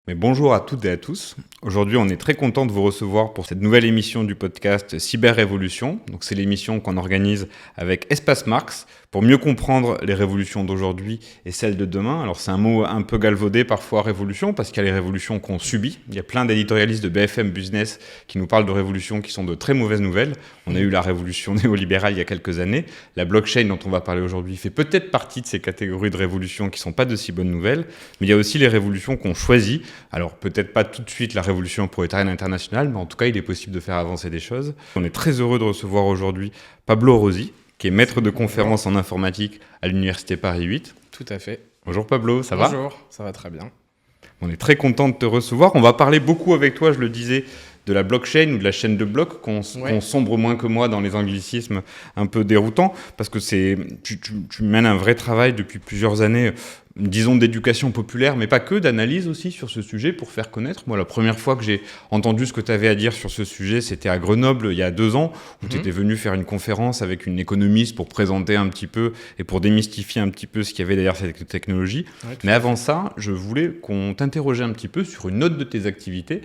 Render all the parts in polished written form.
Mais bonjour à toutes et à tous. Aujourd'hui, on est très content de vous recevoir pour cette nouvelle émission du podcast Cyber Révolution. Donc, c'est l'émission qu'on organise avec Espace Marx pour mieux comprendre les révolutions d'aujourd'hui et celles de demain. Alors, c'est un mot un peu galvaudé parfois, révolution, parce qu'il y a les révolutions qu'on subit. Il y a plein d'éditorialistes de BFM Business qui nous parlent de révolutions qui sont de très mauvaises nouvelles. On a eu la révolution néolibérale il y a quelques années. La blockchain dont on va parler aujourd'hui fait peut-être partie de ces catégories de révolutions qui ne sont pas de si bonnes nouvelles. Mais il y a aussi les révolutions qu'on choisit. Alors peut-être pas tout de suite la révolution prolétarienne internationale, mais en tout cas il est possible de faire avancer des choses. On est très heureux de recevoir aujourd'hui Pablo Rossi, qui est maître de conférences en informatique à l'Université Paris 8. Tout à fait. Bonjour Pablo, ça va ? Bonjour, ça va très bien. On est très content de te recevoir. On va parler beaucoup avec toi, je le disais, de la blockchain ou de la chaîne de blocs, qu'on sombre moins que moi dans les anglicismes un peu déroutants, parce que tu mènes un vrai travail depuis plusieurs années, disons d'éducation populaire, mais pas que, d'analyse aussi sur ce sujet pour faire connaître. Moi, la première fois que j'ai entendu ce que tu avais à dire sur ce sujet, c'était à Grenoble, il y a 2 ans, où tu étais venu faire une conférence avec une économiste pour présenter un petit peu et pour démystifier un petit peu ce qu'il y avait derrière cette technologie. Ouais, mais avant ça, je voulais qu'on t'interrogeait un petit peu sur une autre de tes activités.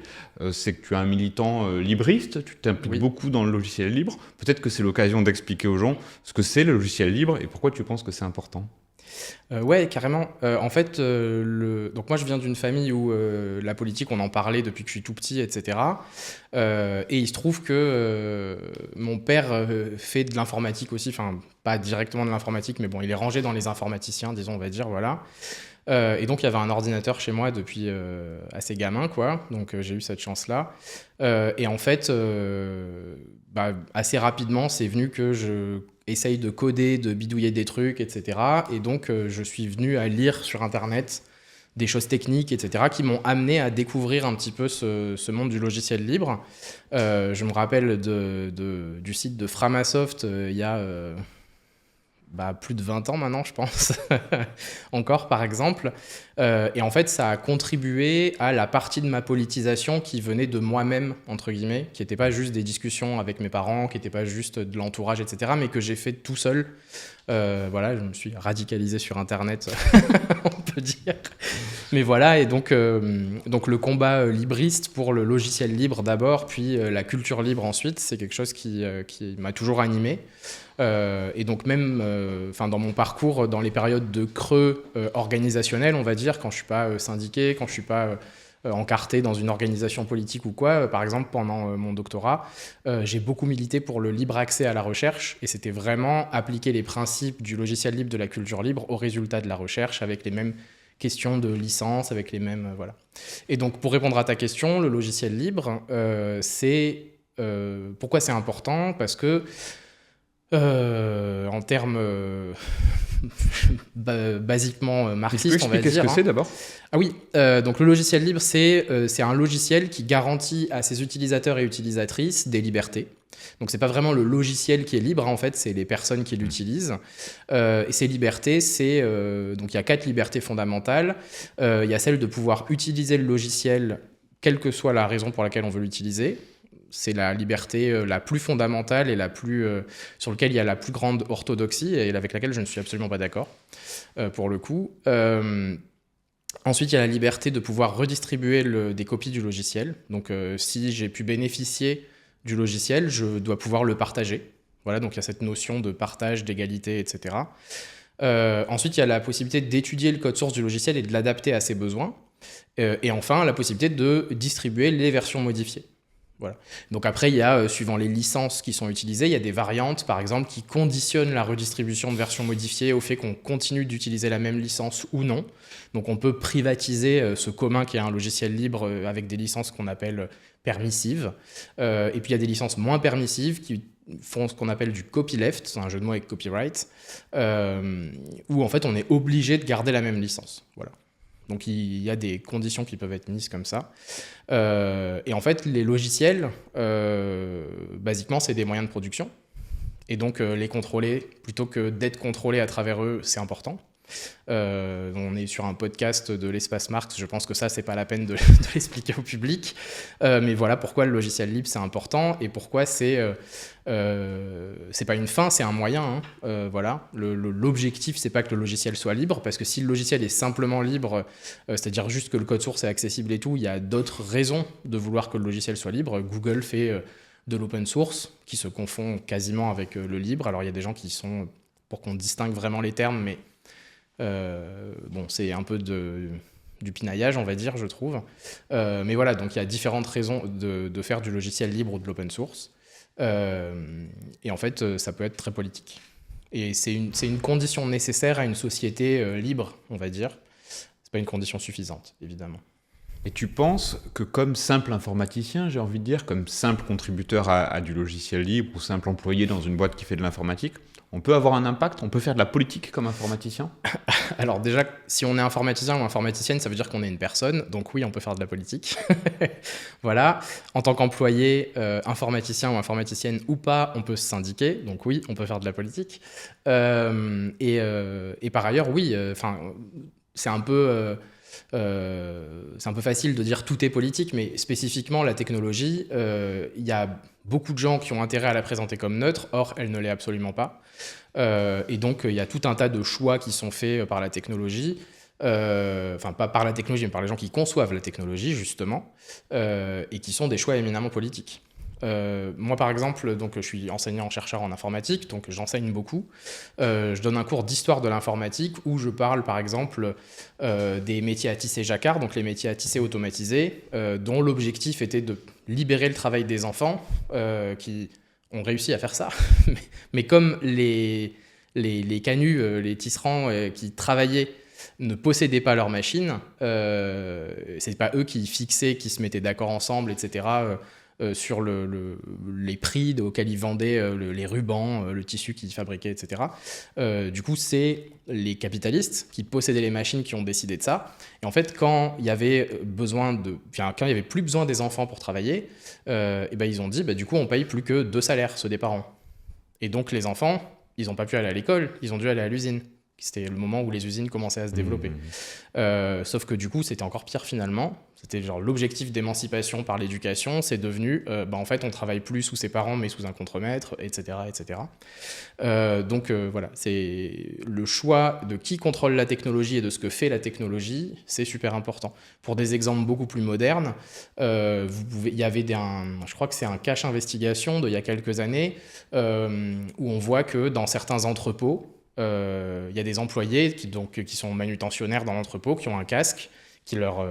C'est que tu es un militant libriste, tu t'impliques beaucoup dans le logiciel libre. Peut-être que c'est l'occasion d'expliquer aux gens ce que c'est le logiciel libre et pourquoi tu penses que c'est important. Ouais, carrément. En fait, donc moi je viens d'une famille où la politique, on en parlait depuis que je suis tout petit, etc. Et il se trouve que mon père fait de l'informatique aussi, enfin pas directement de l'informatique, mais bon, il est rangé dans les informaticiens, disons, on va dire, voilà. Et donc il y avait un ordinateur chez moi depuis assez gamin, quoi. Donc j'ai eu cette chance-là. Et en fait, assez rapidement, c'est venu que je essaye de coder, de bidouiller des trucs, etc. Et donc je suis venu à lire sur Internet des choses techniques, etc., qui m'ont amené à découvrir un petit peu ce monde du logiciel libre. Je me rappelle du site de Framasoft il y a... plus de 20 ans maintenant, je pense, encore par exemple. Et en fait, ça a contribué à la partie de ma politisation qui venait de moi-même, entre guillemets, qui n'était pas juste des discussions avec mes parents, qui n'était pas juste de l'entourage, etc., mais que j'ai fait tout seul. Voilà, je me suis radicalisé sur Internet, on peut dire. Mais voilà, et donc le combat libriste pour le logiciel libre d'abord, puis la culture libre ensuite, c'est quelque chose qui m'a toujours animé. Et donc même dans mon parcours, dans les périodes de creux organisationnels, on va dire, quand je ne suis pas syndiqué, quand je ne suis pas encarté dans une organisation politique ou quoi, par exemple pendant mon doctorat, j'ai beaucoup milité pour le libre accès à la recherche, et c'était vraiment appliquer les principes du logiciel libre, de la culture libre aux résultats de la recherche, avec les mêmes questions de licence, avec les mêmes... voilà. Et donc pour répondre à ta question, le logiciel libre, pourquoi c'est important ? Parce que en termes basiquement marxistes, on va dire. Qu'est-ce que c'est d'abord ? Ah oui, donc le logiciel libre, c'est un logiciel qui garantit à ses utilisateurs et utilisatrices des libertés. Donc c'est pas vraiment le logiciel qui est libre, en fait, c'est les personnes qui l'utilisent. Et ces libertés, donc il y a 4 libertés fondamentales. Il y a celle de pouvoir utiliser le logiciel, quelle que soit la raison pour laquelle on veut l'utiliser. C'est la liberté la plus fondamentale et sur laquelle il y a la plus grande orthodoxie et avec laquelle je ne suis absolument pas d'accord, pour le coup. Ensuite, il y a la liberté de pouvoir redistribuer des copies du logiciel. Donc, si j'ai pu bénéficier du logiciel, je dois pouvoir le partager. Voilà, donc il y a cette notion de partage, d'égalité, etc. Ensuite, il y a la possibilité d'étudier le code source du logiciel et de l'adapter à ses besoins. Et enfin, la possibilité de distribuer les versions modifiées. Voilà. Donc après, il y a, suivant les licences qui sont utilisées, il y a des variantes, par exemple, qui conditionnent la redistribution de versions modifiées au fait qu'on continue d'utiliser la même licence ou non. Donc on peut privatiser ce commun qui est un logiciel libre avec des licences qu'on appelle permissives. Et puis il y a des licences moins permissives qui font ce qu'on appelle du copyleft, c'est un jeu de mots avec copyright, où en fait on est obligé de garder la même licence. Voilà. Donc il y a des conditions qui peuvent être mises comme ça. Et en fait, les logiciels, basiquement, c'est des moyens de production. Et donc les contrôler, plutôt que d'être contrôlé à travers eux, c'est important. On est sur un podcast de l'espace Marx, je pense que ça, c'est pas la peine de l'expliquer au public. Mais voilà pourquoi le logiciel libre, c'est important et pourquoi c'est pas une fin, c'est un moyen. Voilà. L'objectif, c'est pas que le logiciel soit libre, parce que si le logiciel est simplement libre, c'est-à-dire juste que le code source est accessible et tout, il y a d'autres raisons de vouloir que le logiciel soit libre. Google fait de l'open source, qui se confond quasiment avec le libre. Alors il y a des gens qui sont pour qu'on distingue vraiment les termes, mais bon, c'est un peu du pinaillage, on va dire, je trouve. Mais voilà, donc il y a différentes raisons de faire du logiciel libre ou de l'open source. Et en fait, ça peut être très politique. Et c'est une condition nécessaire à une société libre, on va dire. C'est pas une condition suffisante, évidemment. Et tu penses que comme simple informaticien, j'ai envie de dire, comme simple contributeur à du logiciel libre ou simple employé dans une boîte qui fait de l'informatique, on peut avoir un impact, on peut faire de la politique comme informaticien? Alors déjà, si on est informaticien ou informaticienne, ça veut dire qu'on est une personne, donc oui, on peut faire de la politique. Voilà. En tant qu'employé, informaticien ou informaticienne ou pas, on peut se syndiquer, donc oui, on peut faire de la politique. Et par ailleurs, oui, c'est un peu facile de dire tout est politique, mais spécifiquement la technologie, il y a beaucoup de gens qui ont intérêt à la présenter comme neutre, or elle ne l'est absolument pas. Et donc il y a tout un tas de choix qui sont faits par la technologie, enfin pas par la technologie, mais par les gens qui conçoivent la technologie justement, et qui sont des choix éminemment politiques. Moi par exemple, donc, je suis enseignant-chercheur en informatique, donc j'enseigne beaucoup. Je donne un cours d'histoire de l'informatique où je parle par exemple des métiers à tisser jacquard, donc les métiers à tisser automatisés, dont l'objectif était de libérer le travail des enfants qui ont réussi à faire ça. Mais comme les canuts, les tisserands qui travaillaient ne possédaient pas leur machine, c'est pas eux qui fixaient, qui se mettaient d'accord ensemble, etc., sur les prix auxquels ils vendaient les rubans, le tissu qu'ils fabriquaient, etc. Du coup, c'est les capitalistes qui possédaient les machines qui ont décidé de ça. Et en fait, quand il y avait plus besoin des enfants pour travailler, et ben ils ont dit, du coup, on paye plus que 2 salaires, ceux des parents. Et donc, les enfants, ils n'ont pas pu aller à l'école, ils ont dû aller à l'usine. C'était le moment où les usines commençaient à se développer. Sauf que du coup, c'était encore pire finalement. C'était genre l'objectif d'émancipation par l'éducation, c'est devenu, en fait, on travaille plus sous ses parents, mais sous un contremaître, etc., etc. Donc voilà, c'est le choix de qui contrôle la technologie et de ce que fait la technologie, c'est super important. Pour des exemples beaucoup plus modernes, il y avait je crois que c'est un cache investigation d'il y a quelques années, où on voit que dans certains entrepôts, il y a des employés qui sont manutentionnaires dans l'entrepôt, qui ont un casque, qui leur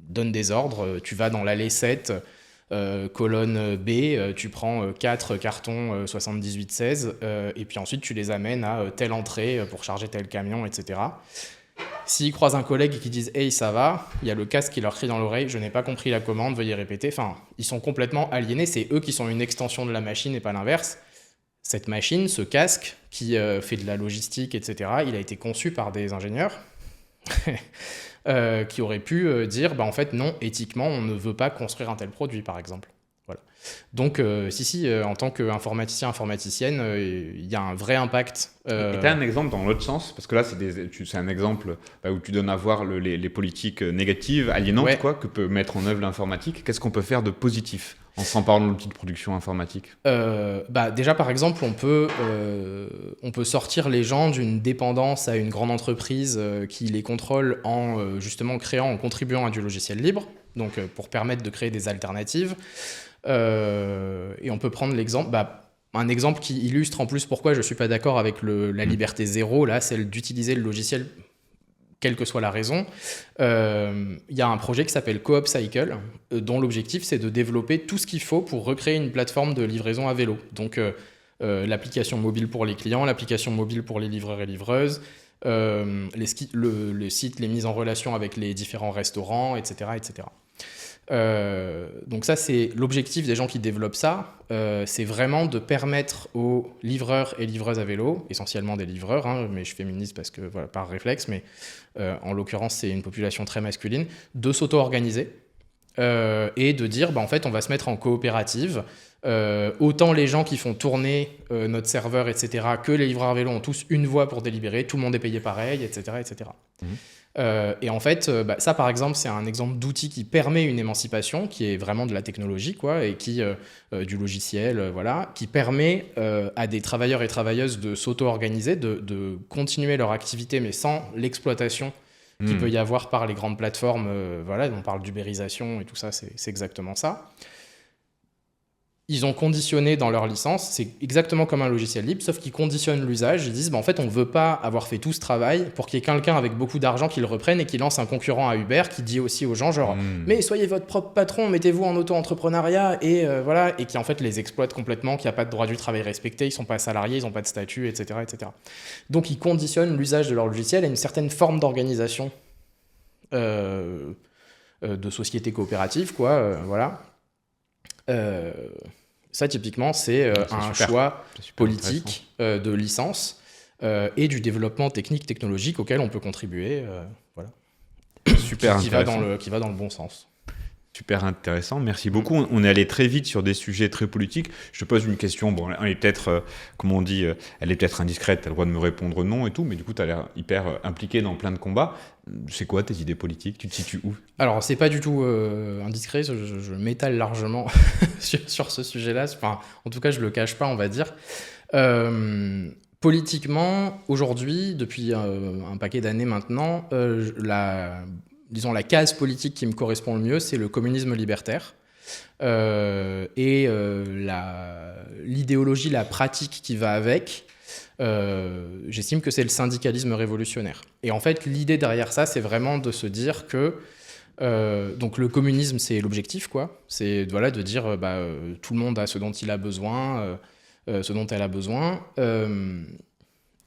donne des ordres. Tu vas dans l'allée 7, colonne B, tu prends 4 cartons 78-16, et puis ensuite tu les amènes à telle entrée pour charger tel camion, etc. S'ils croisent un collègue qui disent « Hey, ça va », il y a le casque qui leur crie dans l'oreille « Je n'ai pas compris la commande, veuillez répéter ». Enfin, ils sont complètement aliénés, c'est eux qui sont une extension de la machine et pas l'inverse. Cette machine, ce casque, qui fait de la logistique, etc., il a été conçu par des ingénieurs qui auraient pu dire, en fait, non, éthiquement, on ne veut pas construire un tel produit, par exemple. Voilà. Donc, en tant qu'informaticien, informaticienne, il y a un vrai impact. Et tu as un exemple dans l'autre sens? Parce que là, c'est un exemple où tu donnes à voir les politiques négatives, aliénantes, ouais. Que peut mettre en œuvre l'informatique. Qu'est-ce qu'on peut faire de positif en s'emparant de l'outil de production informatique? Déjà, par exemple, on peut sortir les gens d'une dépendance à une grande entreprise qui les contrôle en justement contribuant à du logiciel libre, donc pour permettre de créer des alternatives. Et on peut prendre l'exemple, un exemple qui illustre en plus pourquoi je ne suis pas d'accord avec la liberté zéro, là, celle d'utiliser le logiciel quelle que soit la raison. Il y a un projet qui s'appelle Coop Cycle, dont l'objectif c'est de développer tout ce qu'il faut pour recréer une plateforme de livraison à vélo. Donc l'application mobile pour les clients, l'application mobile pour les livreurs et livreuses, le site, les mises en relation avec les différents restaurants, etc. etc. Donc ça, c'est l'objectif des gens qui développent ça, c'est vraiment de permettre aux livreurs et livreuses à vélo, essentiellement des livreurs, mais je féminise parce que voilà, par réflexe, mais en l'occurrence c'est une population très masculine, de s'auto-organiser et de dire en fait on va se mettre en coopérative autant les gens qui font tourner notre serveur, etc., que les livreurs à vélo ont tous une voix pour délibérer, tout le monde est payé pareil, etc., etc. Et en fait, ça, par exemple, c'est un exemple d'outil qui permet une émancipation, qui est vraiment de la technologie, quoi, et qui, du logiciel, voilà, qui permet à des travailleurs et travailleuses de s'auto-organiser, de continuer leur activité, mais sans l'exploitation qu'il peut y avoir par les grandes plateformes. Voilà, on parle d'ubérisation et tout ça, c'est exactement ça. Ils ont conditionné dans leur licence, c'est exactement comme un logiciel libre, sauf qu'ils conditionnent l'usage. Ils disent, en fait, on ne veut pas avoir fait tout ce travail pour qu'il y ait quelqu'un avec beaucoup d'argent qui le reprenne et qui lance un concurrent à Uber qui dit aussi aux gens, genre, mais soyez votre propre patron, mettez-vous en auto-entrepreneuriat, et voilà, et qui en fait les exploite complètement, qu'il n'y a pas de droit du travail respecté, ils ne sont pas salariés, ils n'ont pas de statut, etc., etc. Donc ils conditionnent l'usage de leur logiciel à une certaine forme d'organisation de société coopérative, quoi, voilà. Ça, typiquement, c'est un choix politique de licence et du développement technique, technologique auquel on peut contribuer, voilà. Super qui va dans le bon sens. Super intéressant, merci beaucoup. On est allé très vite sur des sujets très politiques. Je te pose une question, bon, elle est peut-être, comme on dit, elle est peut-être indiscrète, tu as le droit de me répondre non et tout, mais du coup, tu as l'air hyper impliqué dans plein de combats. C'est quoi tes idées politiques? Tu te situes où? Alors, c'est pas du tout indiscret, je m'étale largement sur ce sujet-là. Enfin, en tout cas, je le cache pas, on va dire. Politiquement, aujourd'hui, depuis un paquet d'années maintenant, disons, la case politique qui me correspond le mieux, c'est le communisme libertaire. Et l'idéologie, la pratique qui va avec, j'estime que c'est le syndicalisme révolutionnaire. Et en fait, l'idée derrière ça, c'est vraiment de se dire que donc le communisme, c'est l'objectif, quoi. C'est voilà, de dire tout le monde a ce dont il a besoin, ce dont elle a besoin,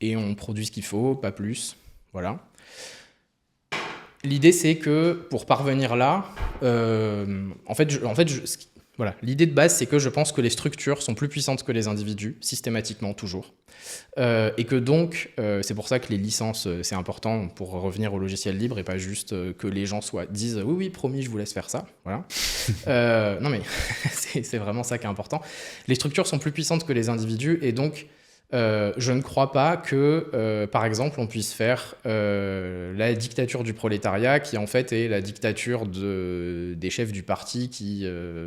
et on produit ce qu'il faut, pas plus. Voilà. L'idée, c'est que pour parvenir là, voilà, l'idée de base, c'est que je pense que les structures sont plus puissantes que les individus, systématiquement, toujours. Et que donc, c'est pour ça que les licences, c'est important pour revenir au logiciel libre et pas juste que les gens disent « oui, promis, je vous laisse faire ça ». Voilà. Non, mais c'est vraiment ça qui est important. Les structures sont plus puissantes que les individus et donc, je ne crois pas que, par exemple, on puisse faire la dictature du prolétariat, qui en fait est la dictature des chefs du parti qui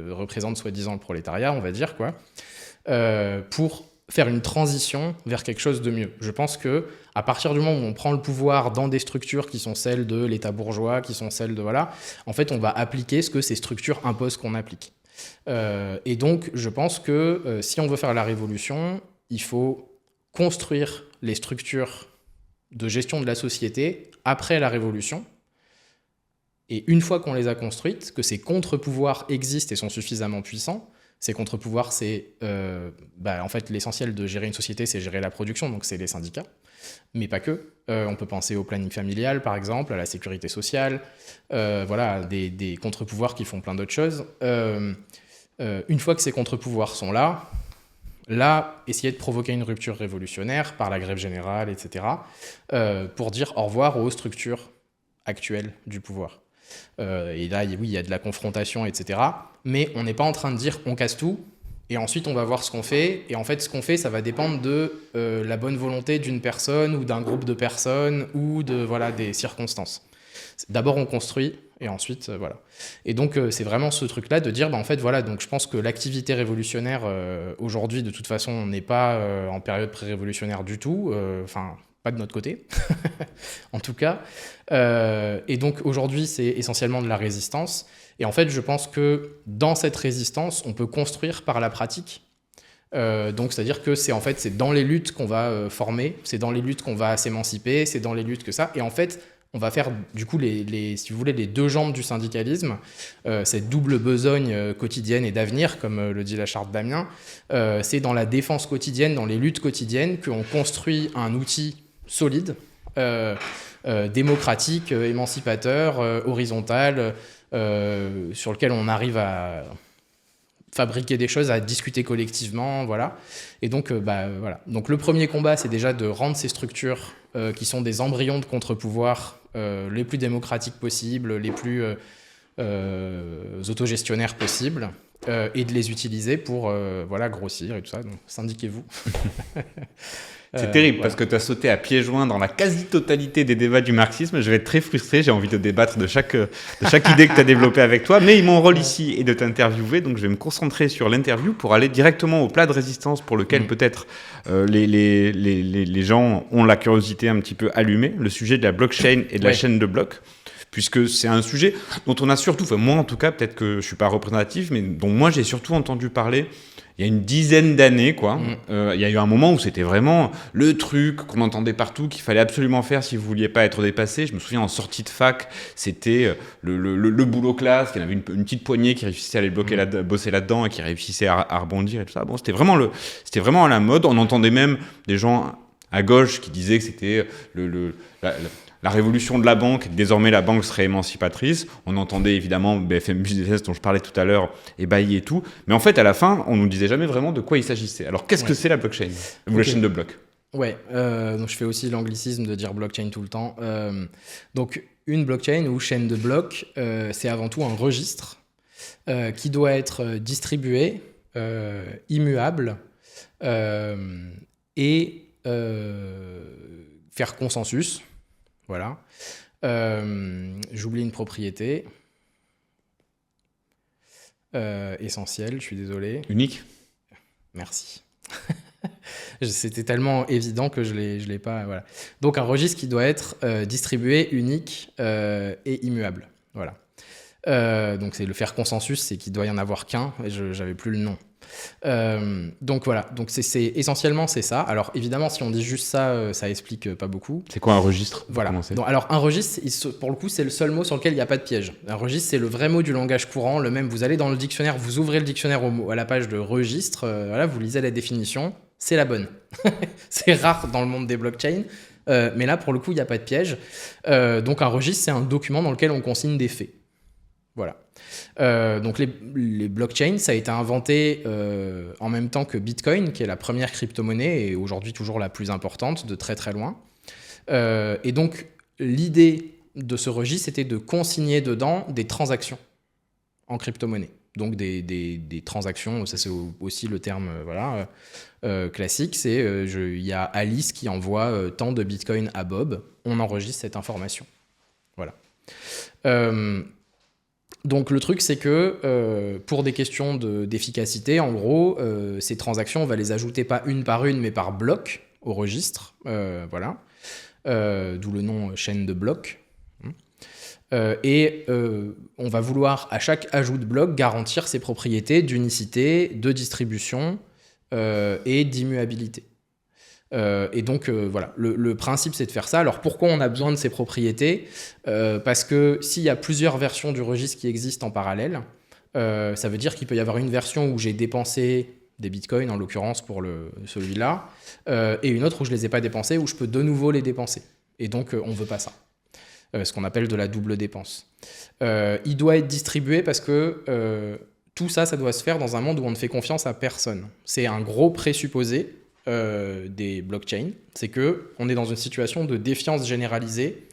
représentent soi-disant le prolétariat, on va dire, quoi, pour faire une transition vers quelque chose de mieux. Je pense que à partir du moment où on prend le pouvoir dans des structures qui sont celles de l'État bourgeois, qui sont celles de voilà, en fait, on va appliquer ce que ces structures imposent qu'on applique. Et donc, je pense que si on veut faire la révolution, il faut construire les structures de gestion de la société après la Révolution. Et une fois qu'on les a construites, que ces contre-pouvoirs existent et sont suffisamment puissants, ces contre-pouvoirs, c'est en fait l'essentiel de gérer une société, c'est gérer la production, donc c'est les syndicats, mais pas que. On peut penser au planning familial, par exemple, à la sécurité sociale, voilà, des contre-pouvoirs qui font plein d'autres choses. Une fois que ces contre-pouvoirs sont là, essayer de provoquer une rupture révolutionnaire par la grève générale, etc., pour dire au revoir aux structures actuelles du pouvoir. Et là, oui, il y a de la confrontation, etc., mais on n'est pas en train de dire on casse tout, et ensuite on va voir ce qu'on fait, et en fait, ce qu'on fait, ça va dépendre de la bonne volonté d'une personne, ou d'un groupe de personnes, ou de, voilà, des circonstances. D'abord, on construit, et ensuite, voilà. Et donc, c'est vraiment ce truc-là de dire, en fait, voilà, donc je pense que l'activité révolutionnaire, aujourd'hui, de toute façon, on n'est pas en période pré-révolutionnaire du tout, enfin, pas de notre côté, en tout cas. Et donc, aujourd'hui, c'est essentiellement de la résistance. Et en fait, je pense que dans cette résistance, on peut construire par la pratique. Donc, c'est-à-dire que c'est dans les luttes qu'on va former, c'est dans les luttes qu'on va s'émanciper, c'est dans les luttes que ça. Et en fait, on va faire, du coup, si vous voulez, les deux jambes du syndicalisme, cette double besogne quotidienne et d'avenir, comme le dit la charte d'Amiens. C'est dans la défense quotidienne, dans les luttes quotidiennes, qu'on construit un outil solide, démocratique, émancipateur, horizontal, sur lequel on arrive à fabriquer des choses, à discuter collectivement, voilà. Et donc, voilà. Donc, le premier combat, c'est déjà de rendre ces structures qui sont des embryons de contre-pouvoir les plus démocratiques possibles, les plus autogestionnaires possibles. et de les utiliser pour grossir et tout ça. Donc, syndiquez-vous. C'est terrible parce que tu as sauté à pieds joints dans la quasi-totalité des débats du marxisme. Je vais être très frustré. J'ai envie de débattre de chaque idée que tu as développée avec toi. Mais mon rôle ici est de t'interviewer. Donc je vais me concentrer sur l'interview pour aller directement au plat de résistance pour lequel peut-être les gens ont la curiosité un petit peu allumée. Le sujet de la blockchain et de la chaîne de blocs. Puisque c'est un sujet dont on a surtout, enfin moi en tout cas, peut-être que je ne suis pas représentatif, mais dont moi j'ai surtout entendu parler il y a une dizaine d'années, quoi. Il y a eu un moment où c'était vraiment le truc qu'on entendait partout, qu'il fallait absolument faire si vous vouliez pas être dépassé. Je me souviens en sortie de fac, c'était le boulot classe, il y en avait une petite poignée qui réussissait à aller bosser là-dedans et qui réussissait à rebondir et tout ça. Bon, c'était vraiment à la mode. On entendait même des gens à gauche qui disaient que c'était la révolution de la banque, désormais la banque serait émancipatrice. On entendait évidemment BFM Business dont je parlais tout à l'heure, et Bailly et tout. Mais en fait, à la fin, on ne nous disait jamais vraiment de quoi il s'agissait. Alors, qu'est-ce que c'est la blockchain ou la chaîne de blocs? Ouais, donc je fais aussi l'anglicisme de dire blockchain tout le temps. Donc, une blockchain ou chaîne de blocs, c'est avant tout un registre qui doit être distribué, immuable et faire consensus. Voilà. J'oublie une propriété essentielle, je suis désolé. Unique. Merci. C'était tellement évident que je l'ai pas. Voilà. Donc un registre qui doit être distribué, unique et immuable. Voilà. Donc c'est le faire consensus, c'est qu'il doit y en avoir qu'un. Et j'avais plus le nom. Donc voilà, donc essentiellement c'est ça. Alors évidemment si on dit juste ça, ça explique pas beaucoup. C'est quoi un registre? Voilà. Donc, alors un registre, pour le coup c'est le seul mot sur lequel il n'y a pas de piège. Un registre c'est le vrai mot du langage courant, le même. Vous allez dans le dictionnaire, vous ouvrez le dictionnaire à la page de registre, voilà, vous lisez la définition, c'est la bonne. C'est rare dans le monde des blockchains, mais là pour le coup il n'y a pas de piège. Donc un registre c'est un document dans lequel on consigne des faits. Voilà. Donc les blockchains, ça a été inventé en même temps que Bitcoin, qui est la première crypto-monnaie et aujourd'hui toujours la plus importante de très très loin. Et donc l'idée de ce registre, c'était de consigner dedans des transactions en crypto-monnaie. Donc des transactions, ça c'est aussi le terme classique, c'est il y a Alice qui envoie tant de Bitcoin à Bob, on enregistre cette information. Voilà. Donc le truc c'est que pour des questions d'efficacité, en gros, ces transactions on va les ajouter pas une par une mais par bloc au registre, voilà, d'où le nom chaîne de blocs. Et on va vouloir à chaque ajout de bloc garantir ses propriétés d'unicité, de distribution et d'immuabilité. Et donc voilà, le principe c'est de faire ça. Alors pourquoi on a besoin de ces propriétés? Parce que s'il y a plusieurs versions du registre qui existent en parallèle, ça veut dire qu'il peut y avoir une version où j'ai dépensé des bitcoins, en l'occurrence pour celui-là, et une autre où je les ai pas dépensés, où je peux de nouveau les dépenser. Et donc on veut pas ça. Ce qu'on appelle de la double dépense. Il doit être distribué parce que tout ça doit se faire dans un monde où on ne fait confiance à personne. C'est un gros présupposé des blockchains, c'est qu'on est dans une situation de défiance généralisée,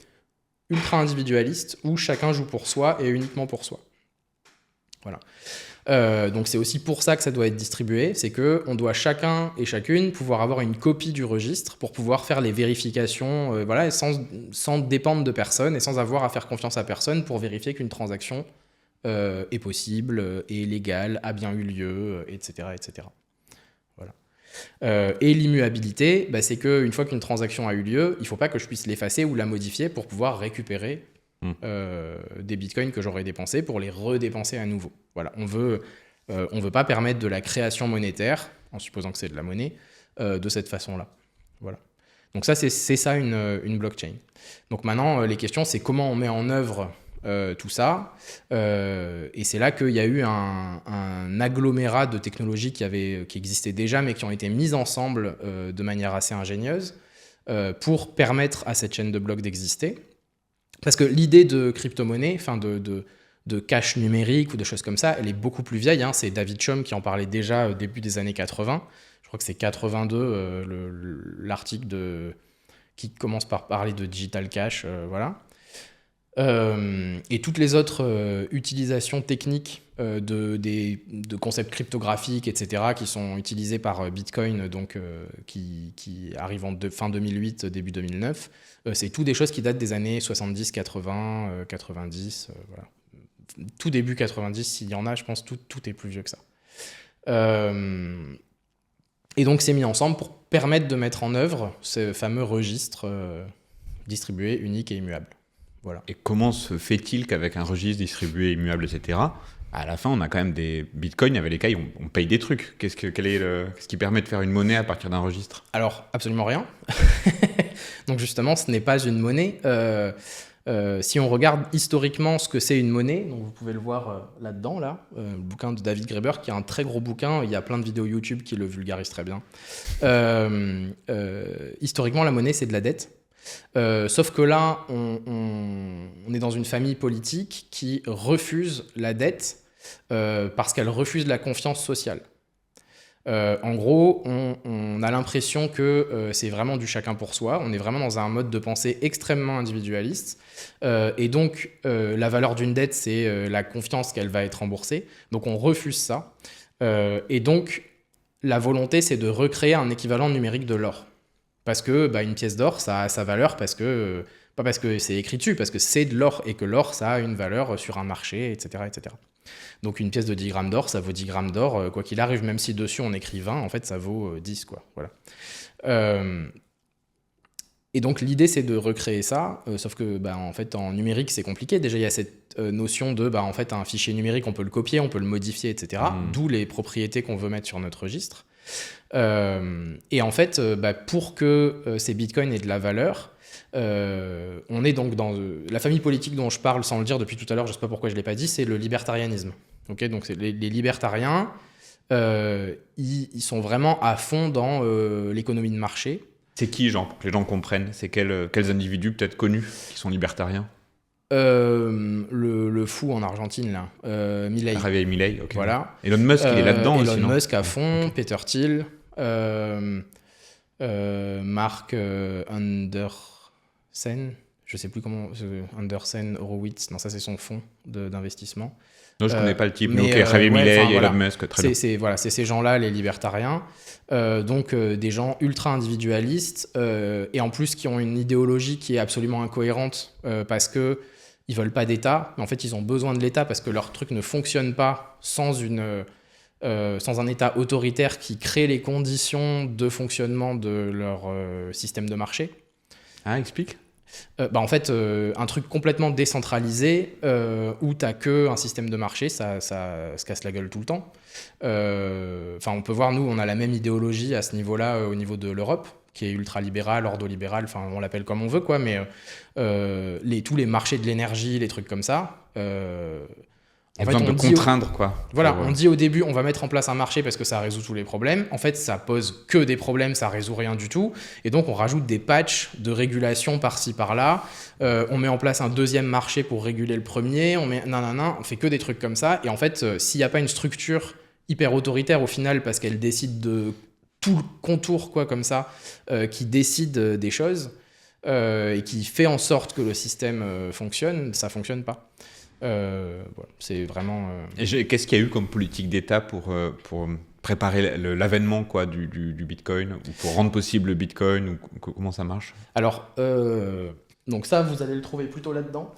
ultra individualiste, où chacun joue pour soi et uniquement pour soi. Voilà. Donc c'est aussi pour ça que ça doit être distribué, c'est qu'on doit chacun et chacune pouvoir avoir une copie du registre pour pouvoir faire les vérifications, voilà, sans dépendre de personne et sans avoir à faire confiance à personne pour vérifier qu'une transaction est possible, est légale, a bien eu lieu, etc. etc. Voilà. Et l'immuabilité, c'est qu'une fois qu'une transaction a eu lieu, il ne faut pas que je puisse l'effacer ou la modifier pour pouvoir récupérer des bitcoins que j'aurais dépensés pour les redépenser à nouveau. Voilà. On veut pas permettre de la création monétaire, en supposant que c'est de la monnaie, de cette façon-là. Voilà. Donc ça, c'est ça une blockchain. Donc maintenant, les questions, c'est comment on met en œuvre tout ça. Et c'est là qu'il y a eu un agglomérat de technologies qui existaient déjà, mais qui ont été mises ensemble de manière assez ingénieuse pour permettre à cette chaîne de blocs d'exister. Parce que l'idée de crypto-monnaie, enfin de cash numérique ou de choses comme ça, elle est beaucoup plus vieille. Hein. C'est David Chaum qui en parlait déjà au début des années 80. Je crois que c'est 82, l'article qui commence par parler de digital cash. Voilà. Et toutes les autres utilisations techniques de concepts cryptographiques, etc., qui sont utilisés par Bitcoin, donc, qui arrivent fin 2008, début 2009, c'est tout des choses qui datent des années 70, 80, 90, voilà. Tout début 90, s'il y en a, je pense, tout est plus vieux que ça. Et donc, c'est mis ensemble pour permettre de mettre en œuvre ce fameux registre distribué, unique et immuable. Voilà. Et comment se fait-il qu'avec un registre distribué, immuable, etc., à la fin, on a quand même des bitcoins avec lesquels on paye des trucs. Qu'est-ce qui permet de faire une monnaie à partir d'un registre ? Alors, absolument rien. Donc justement, ce n'est pas une monnaie. Si on regarde historiquement ce que c'est une monnaie, donc vous pouvez le voir là-dedans, le bouquin de David Graeber, qui est un très gros bouquin, il y a plein de vidéos YouTube qui le vulgarisent très bien. Historiquement, la monnaie, c'est de la dette. Sauf que là, on est dans une famille politique qui refuse la dette parce qu'elle refuse la confiance sociale. En gros, on a l'impression que c'est vraiment du chacun pour soi. On est vraiment dans un mode de pensée extrêmement individualiste. Et donc, la valeur d'une dette, c'est la confiance qu'elle va être remboursée. Donc, on refuse ça. Et donc, la volonté, c'est de recréer un équivalent numérique de l'or. Parce que une pièce d'or, ça a sa valeur pas parce que c'est écrit dessus, parce que c'est de l'or et que l'or, ça a une valeur sur un marché, etc., etc. Donc une pièce de 10 grammes d'or, ça vaut 10 grammes d'or, quoi qu'il arrive, même si dessus on écrit 20, en fait ça vaut 10, quoi. Voilà. Et donc l'idée c'est de recréer ça, sauf que en fait en numérique c'est compliqué. Déjà il y a cette notion de en fait un fichier numérique on peut le copier, on peut le modifier, etc. D'où les propriétés qu'on veut mettre sur notre registre. Et en fait pour que ces bitcoins aient de la valeur, on est donc dans la famille politique dont je parle sans le dire depuis tout à l'heure, je sais pas pourquoi je l'ai pas dit, c'est le libertarianisme. Okay, donc c'est les libertariens, ils sont vraiment à fond dans l'économie de marché. C'est qui, genre, pour que les gens comprennent ? C'est quels individus peut-être connus qui sont libertariens ? Le fou en Argentine, là. Milei. Javier Milei, ok. Voilà. Elon Musk, il est là-dedans aussi, Elon non ? Musk à fond, okay. Peter Thiel, Mark Andersen, je sais plus comment, Andersen Horowitz, non, ça c'est son fonds d'investissement. Non, je connais pas le type, mais ok, Javier Milei, Elon Musk, très bien. Voilà, c'est ces gens-là, les libertariens, donc des gens ultra individualistes, et en plus qui ont une idéologie qui est absolument incohérente, parce que ils veulent pas d'État, mais en fait ils ont besoin de l'État parce que leur truc ne fonctionne pas sans un État autoritaire qui crée les conditions de fonctionnement de leur système de marché. Ah, explique. En fait, un truc complètement décentralisé où tu n'as qu'un système de marché, ça se casse la gueule tout le temps. On peut voir, nous, on a la même idéologie à ce niveau-là, au niveau de l'Europe, qui est ultra-libérale, ordo-libérale, on l'appelle comme on veut, quoi, mais tous les marchés de l'énergie, les trucs comme ça... En fait, on contraindre, quoi. Voilà, on dit au début, on va mettre en place un marché parce que ça résout tous les problèmes. En fait, ça pose que des problèmes, ça résout rien du tout. Et donc, on rajoute des patchs de régulation par-ci, par-là. On met en place un deuxième marché pour réguler le premier. On fait que des trucs comme ça. Et en fait, s'il n'y a pas une structure hyper autoritaire au final, parce qu'elle décide de tout le contour, quoi, comme ça, qui décide des choses et qui fait en sorte que le système fonctionne, ça fonctionne pas. Voilà, c'est vraiment... Et qu'est-ce qu'il y a eu comme politique d'État pour préparer l'avènement, quoi, du Bitcoin, ou pour rendre possible le Bitcoin, ou comment ça marche ? Alors, donc ça, vous allez le trouver plutôt là-dedans.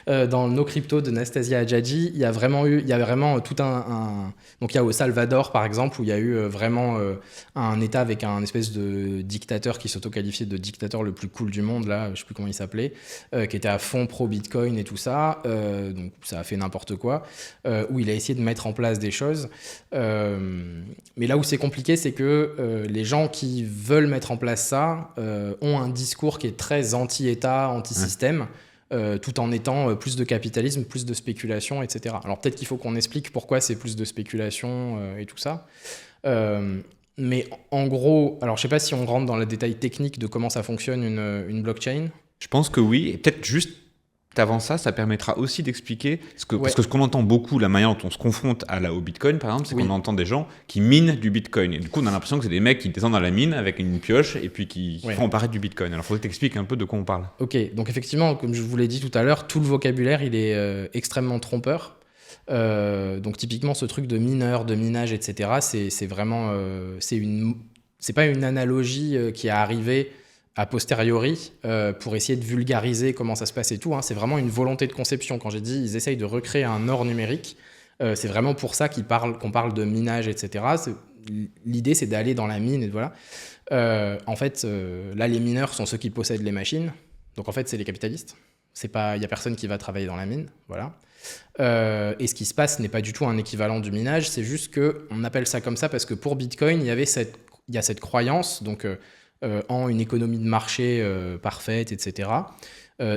Dans No Crypto de Nastasia Hadjadji, il y a vraiment tout donc il y a au Salvador, par exemple, où il y a eu vraiment un État avec un espèce de dictateur qui s'auto-qualifiait de dictateur le plus cool du monde, là, je sais plus comment il s'appelait, qui était à fond pro-Bitcoin et tout ça, donc ça a fait n'importe quoi, où il a essayé de mettre en place des choses. Mais là où c'est compliqué, c'est que les gens qui veulent mettre en place ça ont un discours qui est très anti-État, anti-système, tout en étant plus de capitalisme, plus de spéculation, etc. Alors peut-être qu'il faut qu'on explique pourquoi c'est plus de spéculation et tout ça. Mais en gros, alors je sais pas si on rentre dans le détail technique de comment ça fonctionne une blockchain. Je pense que oui, et peut-être juste avant ça, ça permettra aussi d'expliquer parce que ce qu'on entend beaucoup, la manière dont on se confronte au Bitcoin, par exemple, c'est qu'on entend des gens qui minent du Bitcoin. Et du coup, on a l'impression que c'est des mecs qui descendent dans la mine avec une pioche et puis qui font apparaître du Bitcoin. Alors, il faudrait que tu expliques un peu de quoi on parle. Ok, donc effectivement, comme je vous l'ai dit tout à l'heure, tout le vocabulaire, il est extrêmement trompeur. Donc typiquement, ce truc de mineur, de minage, etc., c'est vraiment... c'est pas une analogie qui est arrivée a posteriori pour essayer de vulgariser comment ça se passe et tout. Hein. C'est vraiment une volonté de conception. Quand j'ai dit ils essayent de recréer un or numérique, c'est vraiment pour ça qu'on parle de minage, etc. L'idée, c'est d'aller dans la mine et voilà. En fait, là, les mineurs sont ceux qui possèdent les machines. Donc en fait, c'est les capitalistes. Il n'y a personne qui va travailler dans la mine. Voilà. Et ce qui se passe n'est pas du tout un équivalent du minage. C'est juste qu'on appelle ça comme ça parce que pour Bitcoin, il y a cette croyance, donc en une économie de marché parfaite, etc.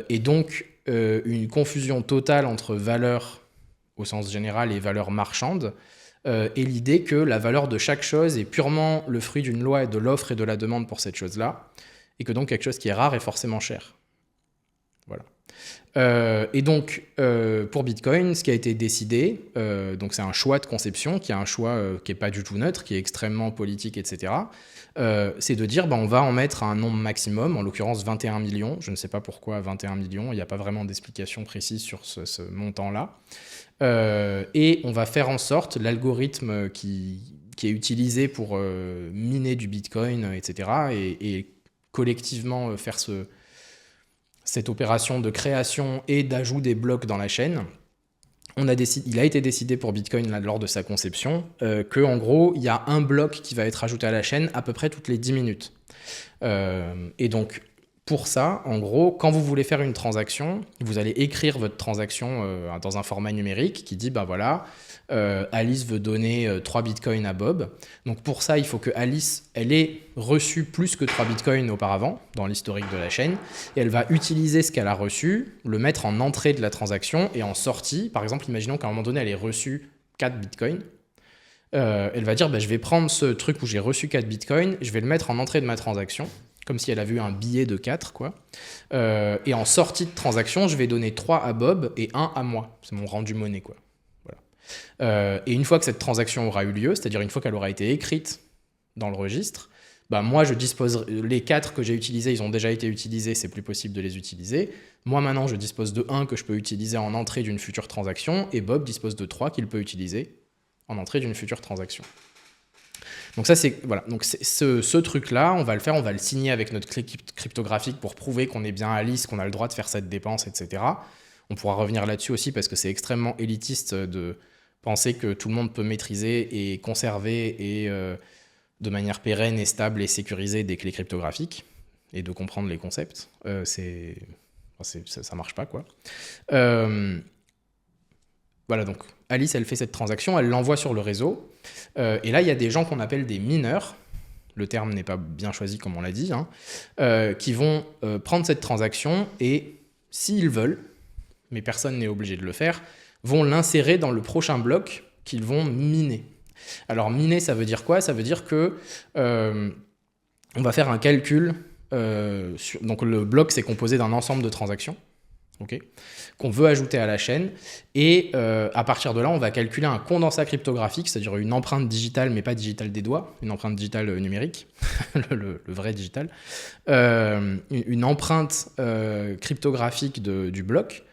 Et donc, une confusion totale entre valeur au sens général et valeur marchande, et l'idée que la valeur de chaque chose est purement le fruit d'une loi et de l'offre et de la demande pour cette chose-là, et que donc quelque chose qui est rare est forcément cher. Voilà. Et donc, pour Bitcoin, ce qui a été décidé, donc c'est un choix de conception, qui est un choix qui n'est pas du tout neutre, qui est extrêmement politique, etc., c'est de dire on va en mettre un nombre maximum, en l'occurrence 21 millions. Je ne sais pas pourquoi 21 millions, il n'y a pas vraiment d'explication précise sur ce montant-là. Et on va faire en sorte, l'algorithme qui est utilisé pour miner du Bitcoin, etc., et collectivement faire cette opération de création et d'ajout des blocs dans la chaîne, il a été décidé pour Bitcoin lors de sa conception qu'en gros, il y a un bloc qui va être ajouté à la chaîne à peu près toutes les 10 minutes. Et donc, pour ça, en gros, quand vous voulez faire une transaction, vous allez écrire votre transaction dans un format numérique qui dit, voilà, Alice veut donner 3 bitcoins à Bob. Donc pour ça, il faut que Alice, elle ait reçu plus que 3 bitcoins auparavant dans l'historique de la chaîne. Et elle va utiliser ce qu'elle a reçu, le mettre en entrée de la transaction et en sortie. Par exemple, imaginons qu'à un moment donné, elle ait reçu 4 bitcoins. Elle va dire, je vais prendre ce truc où j'ai reçu 4 bitcoins, je vais le mettre en entrée de ma transaction, comme si elle avait eu un billet de 4, quoi. Et en sortie de transaction, je vais donner 3 à Bob et 1 à moi. C'est mon rendu monnaie, quoi. Voilà. Et une fois que cette transaction aura eu lieu, c'est-à-dire une fois qu'elle aura été écrite dans le registre, moi, je dispose... Les 4 que j'ai utilisés, ils ont déjà été utilisés, c'est plus possible de les utiliser. Moi, maintenant, je dispose de 1 que je peux utiliser en entrée d'une future transaction, et Bob dispose de 3 qu'il peut utiliser en entrée d'une future transaction. Donc ça, c'est voilà. Donc ce truc-là, on va le faire, on va le signer avec notre clé cryptographique pour prouver qu'on est bien Alice, qu'on a le droit de faire cette dépense, etc. On pourra revenir là-dessus aussi parce que c'est extrêmement élitiste de penser que tout le monde peut maîtriser et conserver et de manière pérenne et stable et sécurisée des clés cryptographiques et de comprendre les concepts. Ça marche pas, quoi. Voilà, donc Alice, elle fait cette transaction, elle l'envoie sur le réseau. Et là, il y a des gens qu'on appelle des mineurs. Le terme n'est pas bien choisi, comme on l'a dit, qui vont prendre cette transaction et, s'ils veulent, mais personne n'est obligé de le faire, vont l'insérer dans le prochain bloc qu'ils vont miner. Alors, miner, ça veut dire quoi ? Ça veut dire que on va faire un calcul. Donc, le bloc, c'est composé d'un ensemble de transactions. Okay, qu'on veut ajouter à la chaîne, et à partir de là, on va calculer un condensat cryptographique, c'est-à-dire une empreinte digitale, mais pas digitale des doigts, une empreinte digitale numérique, le vrai digital, une empreinte cryptographique du bloc,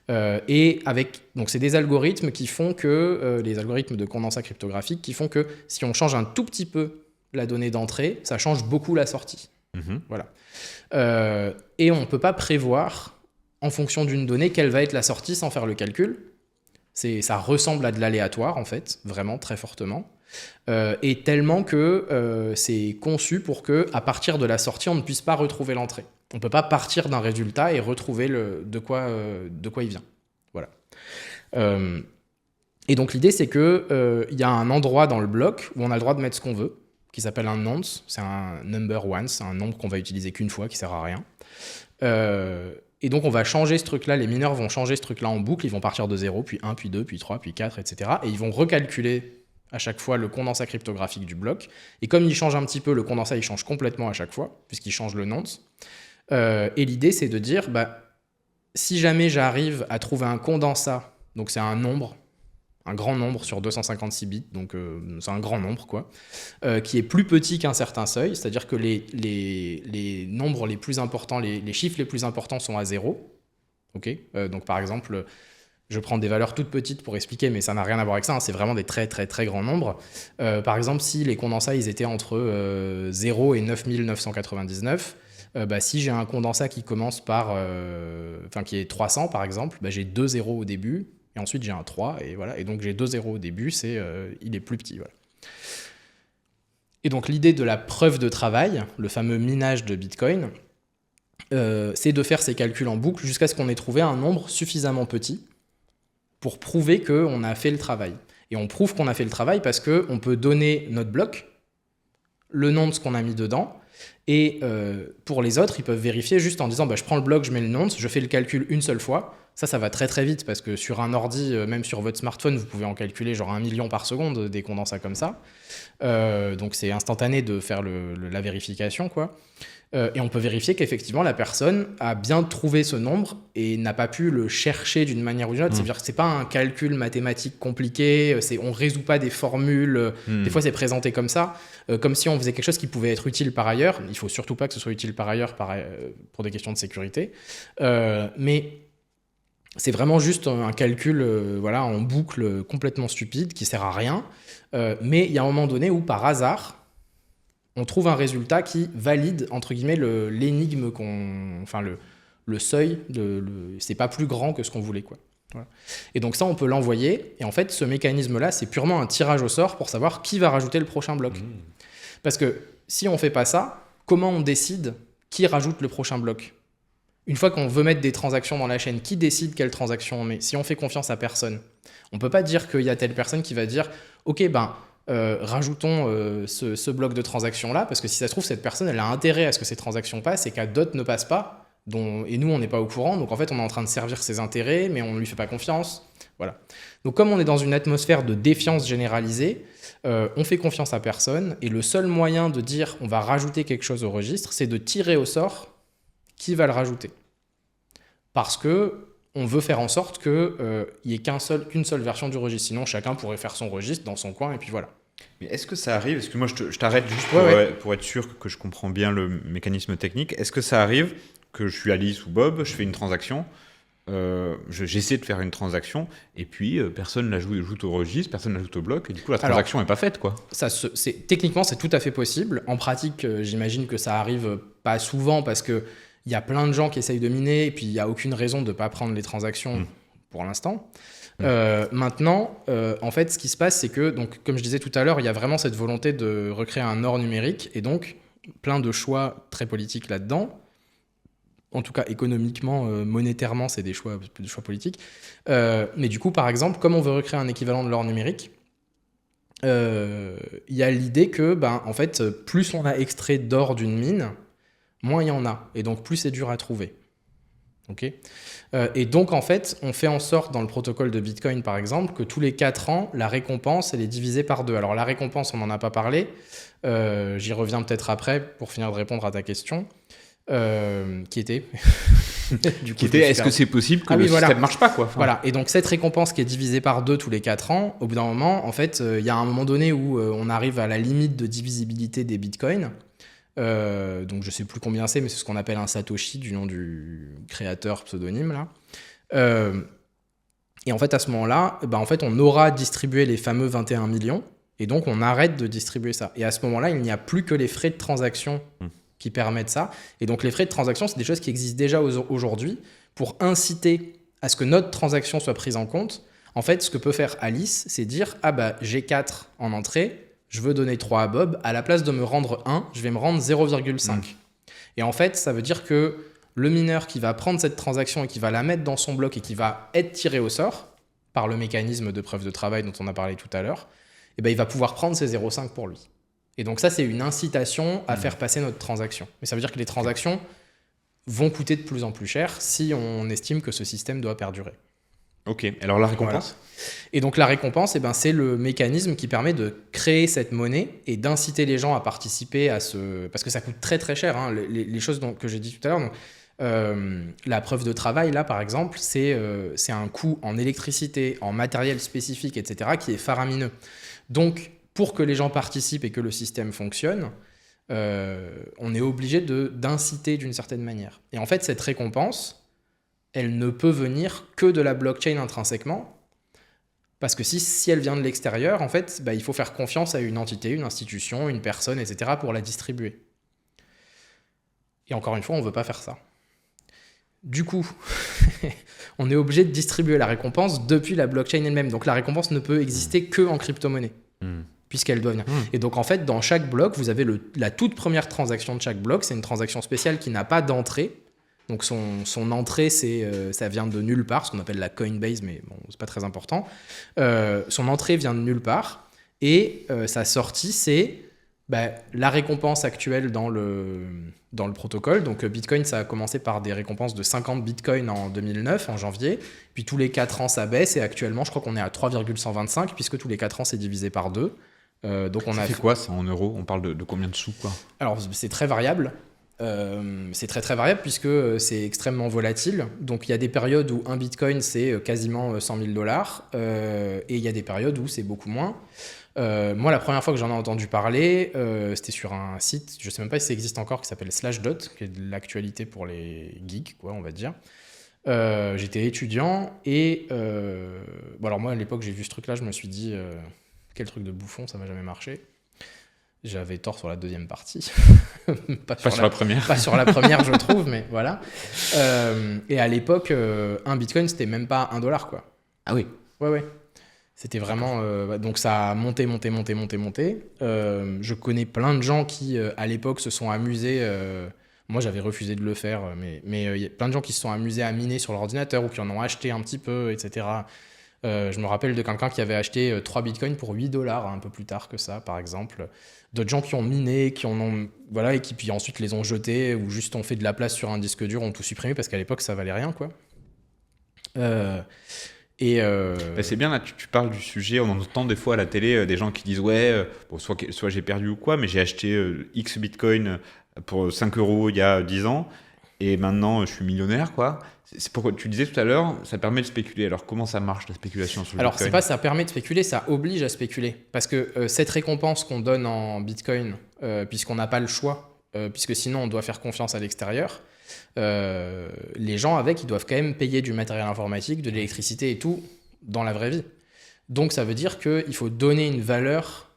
et avec, donc c'est des algorithmes qui font que, les algorithmes de condensat cryptographique qui font que si on change un tout petit peu la donnée d'entrée, ça change beaucoup la sortie. Voilà. Et on ne peut pas prévoir en fonction d'une donnée, quelle va être la sortie sans faire le calcul. Ça ressemble à de l'aléatoire, en fait, vraiment, très fortement. Et tellement que c'est conçu pour qu'à partir de la sortie, on ne puisse pas retrouver l'entrée. On ne peut pas partir d'un résultat et retrouver de quoi il vient. Voilà. Et donc, l'idée, c'est qu'il y a un endroit dans le bloc où on a le droit de mettre ce qu'on veut, qui s'appelle un nonce. C'est un number one, c'est un nombre qu'on va utiliser qu'une fois, qui ne sert à rien. Et donc, on va changer ce truc-là, les mineurs vont changer ce truc-là en boucle, ils vont partir de 0, puis 1, puis 2, puis 3, puis 4, etc. Et ils vont recalculer à chaque fois le condensat cryptographique du bloc. Et comme il change un petit peu, le condensat, il change complètement à chaque fois, puisqu'il change le nonce. Et l'idée, c'est de dire, si jamais j'arrive à trouver un condensat, donc c'est un nombre, un grand nombre sur 256 bits, donc c'est un grand nombre, quoi, qui est plus petit qu'un certain seuil, c'est-à-dire que les nombres les plus importants, les chiffres les plus importants sont à 0. Okay, donc par exemple, je prends des valeurs toutes petites pour expliquer, mais ça n'a rien à voir avec ça, hein, c'est vraiment des très très très grands nombres. Par exemple, si les condensats ils étaient entre 0 et 9999, si j'ai un condensat qui commence par, qui est 300 par exemple, j'ai 2 zéros au début, et ensuite j'ai un 3, et voilà, et donc j'ai 2 zéros au début, il est plus petit. Voilà. Et donc l'idée de la preuve de travail, le fameux minage de Bitcoin, c'est de faire ces calculs en boucle jusqu'à ce qu'on ait trouvé un nombre suffisamment petit pour prouver qu'on a fait le travail. Et on prouve qu'on a fait le travail parce qu'on peut donner notre bloc, le nom de ce qu'on a mis dedans, et pour les autres, ils peuvent vérifier juste en disant je prends le bloc, je mets le nonce, je fais le calcul une seule fois. Ça va très très vite parce que sur un ordi, même sur votre smartphone, vous pouvez en calculer genre 1 million par seconde des condensats comme ça. Donc c'est instantané de faire la vérification, quoi. Et on peut vérifier qu'effectivement la personne a bien trouvé ce nombre et n'a pas pu le chercher d'une manière ou d'une autre. C'est-à-dire que c'est pas un calcul mathématique compliqué, on résout pas des formules, des fois c'est présenté comme ça, comme si on faisait quelque chose qui pouvait être utile par ailleurs. Il faut surtout pas que ce soit utile par ailleurs pour des questions de sécurité. Mais c'est vraiment juste un calcul en boucle complètement stupide qui sert à rien. Mais il y a un moment donné où par hasard, on trouve un résultat qui valide, entre guillemets, l'énigme le seuil, c'est pas plus grand que ce qu'on voulait, quoi. Voilà. Et donc ça, on peut l'envoyer. Et en fait, ce mécanisme-là, c'est purement un tirage au sort pour savoir qui va rajouter le prochain bloc. Parce que si on fait pas ça, comment on décide qui rajoute le prochain bloc ? Une fois qu'on veut mettre des transactions dans la chaîne, qui décide quelle transaction on met ? Si on fait confiance à personne, on peut pas dire qu'il y a telle personne qui va dire « Ok, rajoutons ce bloc de transactions là, parce que si ça se trouve, cette personne, elle a intérêt à ce que ces transactions passent et qu'à d'autres ne passent pas, et nous, on n'est pas au courant, donc en fait, on est en train de servir ses intérêts, mais on ne lui fait pas confiance. » Voilà. Donc comme on est dans une atmosphère de défiance généralisée, on fait confiance à personne, et le seul moyen de dire on va rajouter quelque chose au registre, c'est de tirer au sort qui va le rajouter. Parce que on veut faire en sorte qu'il n'y ait qu'une seule version du registre. Sinon, chacun pourrait faire son registre dans son coin, et puis voilà. Mais est-ce que ça arrive, excuse-moi, je t'arrête juste pour être sûr que je comprends bien le mécanisme technique. Est-ce que ça arrive que je suis Alice ou Bob, je fais une transaction, j'essaie de faire une transaction, et puis personne l'ajoute au registre, personne l'ajoute au bloc, et du coup la transaction n'est pas faite, quoi. Techniquement, c'est tout à fait possible. En pratique, j'imagine que ça arrive pas souvent, parce que il y a plein de gens qui essayent de miner, et puis il n'y a aucune raison de ne pas prendre les transactions pour l'instant. Maintenant, en fait, ce qui se passe, c'est que, donc, comme je disais tout à l'heure, il y a vraiment cette volonté de recréer un or numérique, et donc plein de choix très politiques là-dedans. En tout cas, économiquement, monétairement, c'est des choix politiques. Mais du coup, par exemple, comme on veut recréer un équivalent de l'or numérique, il y a l'idée que, en fait, plus on a extrait d'or d'une mine, moins il y en a, et donc plus c'est dur à trouver. Okay. Et donc, en fait, on fait en sorte, dans le protocole de Bitcoin, par exemple, que tous les 4 ans, la récompense, elle est divisée par 2. Alors, la récompense, on n'en a pas parlé. J'y reviens peut-être après pour finir de répondre à ta question. Qui était est-ce que c'est possible que système ne marche pas, quoi. Voilà. Et donc, cette récompense qui est divisée par 2 tous les 4 ans, au bout d'un moment, en fait, il y a un moment donné où on arrive à la limite de divisibilité des bitcoins. Donc je sais plus combien c'est, mais c'est ce qu'on appelle un Satoshi, du nom du créateur pseudonyme là. Et en fait à ce moment-là, en fait on aura distribué les fameux 21 millions, et donc on arrête de distribuer ça. Et à ce moment-là, il n'y a plus que les frais de transaction qui permettent ça. Et donc les frais de transaction, c'est des choses qui existent déjà aujourd'hui pour inciter à ce que notre transaction soit prise en compte. En fait, ce que peut faire Alice, c'est dire j'ai 4 en entrée, je veux donner 3 à Bob, à la place de me rendre 1, je vais me rendre 0,5. Et en fait, ça veut dire que le mineur qui va prendre cette transaction et qui va la mettre dans son bloc et qui va être tiré au sort, par le mécanisme de preuve de travail dont on a parlé tout à l'heure, il va pouvoir prendre ses 0,5 pour lui. Et donc ça, c'est une incitation à faire passer notre transaction. Mais ça veut dire que les transactions vont coûter de plus en plus cher si on estime que ce système doit perdurer. Ok, alors la récompense ? Voilà. Et donc la récompense, c'est le mécanisme qui permet de créer cette monnaie et d'inciter les gens à participer à ce... Parce que ça coûte très très cher, hein, les choses que j'ai dit tout à l'heure. Donc, La preuve de travail, là, par exemple, c'est un coût en électricité, en matériel spécifique, etc., qui est faramineux. Donc, pour que les gens participent et que le système fonctionne, on est obligé d'inciter d'une certaine manière. Et en fait, cette récompense, elle ne peut venir que de la blockchain intrinsèquement, parce que si elle vient de l'extérieur, en fait, il faut faire confiance à une entité, une institution, une personne, etc., pour la distribuer. Et encore une fois, on ne veut pas faire ça. Du coup, on est obligé de distribuer la récompense depuis la blockchain elle-même. Donc la récompense ne peut exister que en crypto-monnaie, puisqu'elle doit venir. Et donc en fait, dans chaque bloc, vous avez la toute première transaction de chaque bloc. C'est une transaction spéciale qui n'a pas d'entrée. Donc son entrée, ça vient de nulle part, ce qu'on appelle la Coinbase, mais bon, c'est pas très important. Son entrée vient de nulle part. Et sa sortie, c'est la récompense actuelle dans le protocole. Donc Bitcoin, ça a commencé par des récompenses de 50 Bitcoin en 2009, en janvier. Puis tous les 4 ans, ça baisse. Et actuellement, je crois qu'on est à 3,125, puisque tous les 4 ans, c'est divisé par 2. Donc ça fait quoi, ça, en euros? On parle de combien de sous, quoi? Alors, c'est très variable. C'est très très variable puisque c'est extrêmement volatile. Donc il y a des périodes où un Bitcoin, c'est quasiment 100 000 $. Et il y a des périodes où c'est beaucoup moins. Moi, la première fois que j'en ai entendu parler, c'était sur un site, je ne sais même pas si ça existe encore, qui s'appelle Slashdot, qui est de l'actualité pour les geeks, quoi, on va dire. J'étais étudiant et alors moi, à l'époque, j'ai vu ce truc-là, je me suis dit, quel truc de bouffon, ça m'a jamais marché. J'avais tort sur la deuxième partie. pas sur la première. Pas sur la première, je trouve, mais voilà. Et à l'époque, un Bitcoin, c'était même pas $1, quoi. Ah oui. Ouais. C'était vraiment... donc ça a monté. Je connais plein de gens qui, à l'époque, se sont amusés... moi, j'avais refusé de le faire, mais il y a plein de gens qui se sont amusés à miner sur leur ordinateur ou qui en ont acheté un petit peu, etc. Je me rappelle de quelqu'un qui avait acheté 3 bitcoins pour $8 un peu plus tard que ça, par exemple. D'autres gens qui ont miné, qui en ont, voilà, et qui puis ensuite les ont jetés ou juste ont fait de la place sur un disque dur, ont tout supprimé parce qu'à l'époque ça valait rien, quoi. C'est bien, là, tu parles du sujet. On entend des fois à la télé des gens qui disent ouais, soit j'ai perdu ou quoi, mais j'ai acheté X bitcoin pour 5 € il y a 10 ans et maintenant je suis millionnaire, quoi. C'est pourquoi tu disais tout à l'heure, ça permet de spéculer. Alors comment ça marche, la spéculation sur le Alors Bitcoin? c'est pas ça permet de spéculer, ça oblige à spéculer. Parce que cette récompense qu'on donne en Bitcoin, puisqu'on n'a pas le choix, puisque sinon on doit faire confiance à l'extérieur, les gens ils doivent quand même payer du matériel informatique, de l'électricité et tout dans la vraie vie. Donc ça veut dire qu'il faut donner une valeur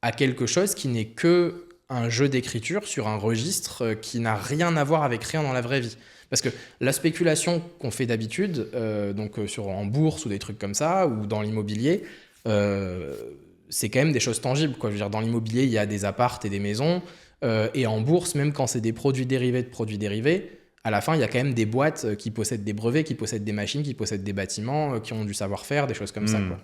à quelque chose qui n'est que un jeu d'écriture sur un registre qui n'a rien à voir avec rien dans la vraie vie. Parce que la spéculation qu'on fait d'habitude, en bourse ou des trucs comme ça, ou dans l'immobilier, c'est quand même des choses tangibles, quoi. Je veux dire, dans l'immobilier, il y a des appartes et des maisons, et en bourse, même quand c'est des produits dérivés de produits dérivés, à la fin, il y a quand même des boîtes qui possèdent des brevets, qui possèdent des machines, qui possèdent des bâtiments, qui ont du savoir-faire, des choses comme ça, quoi.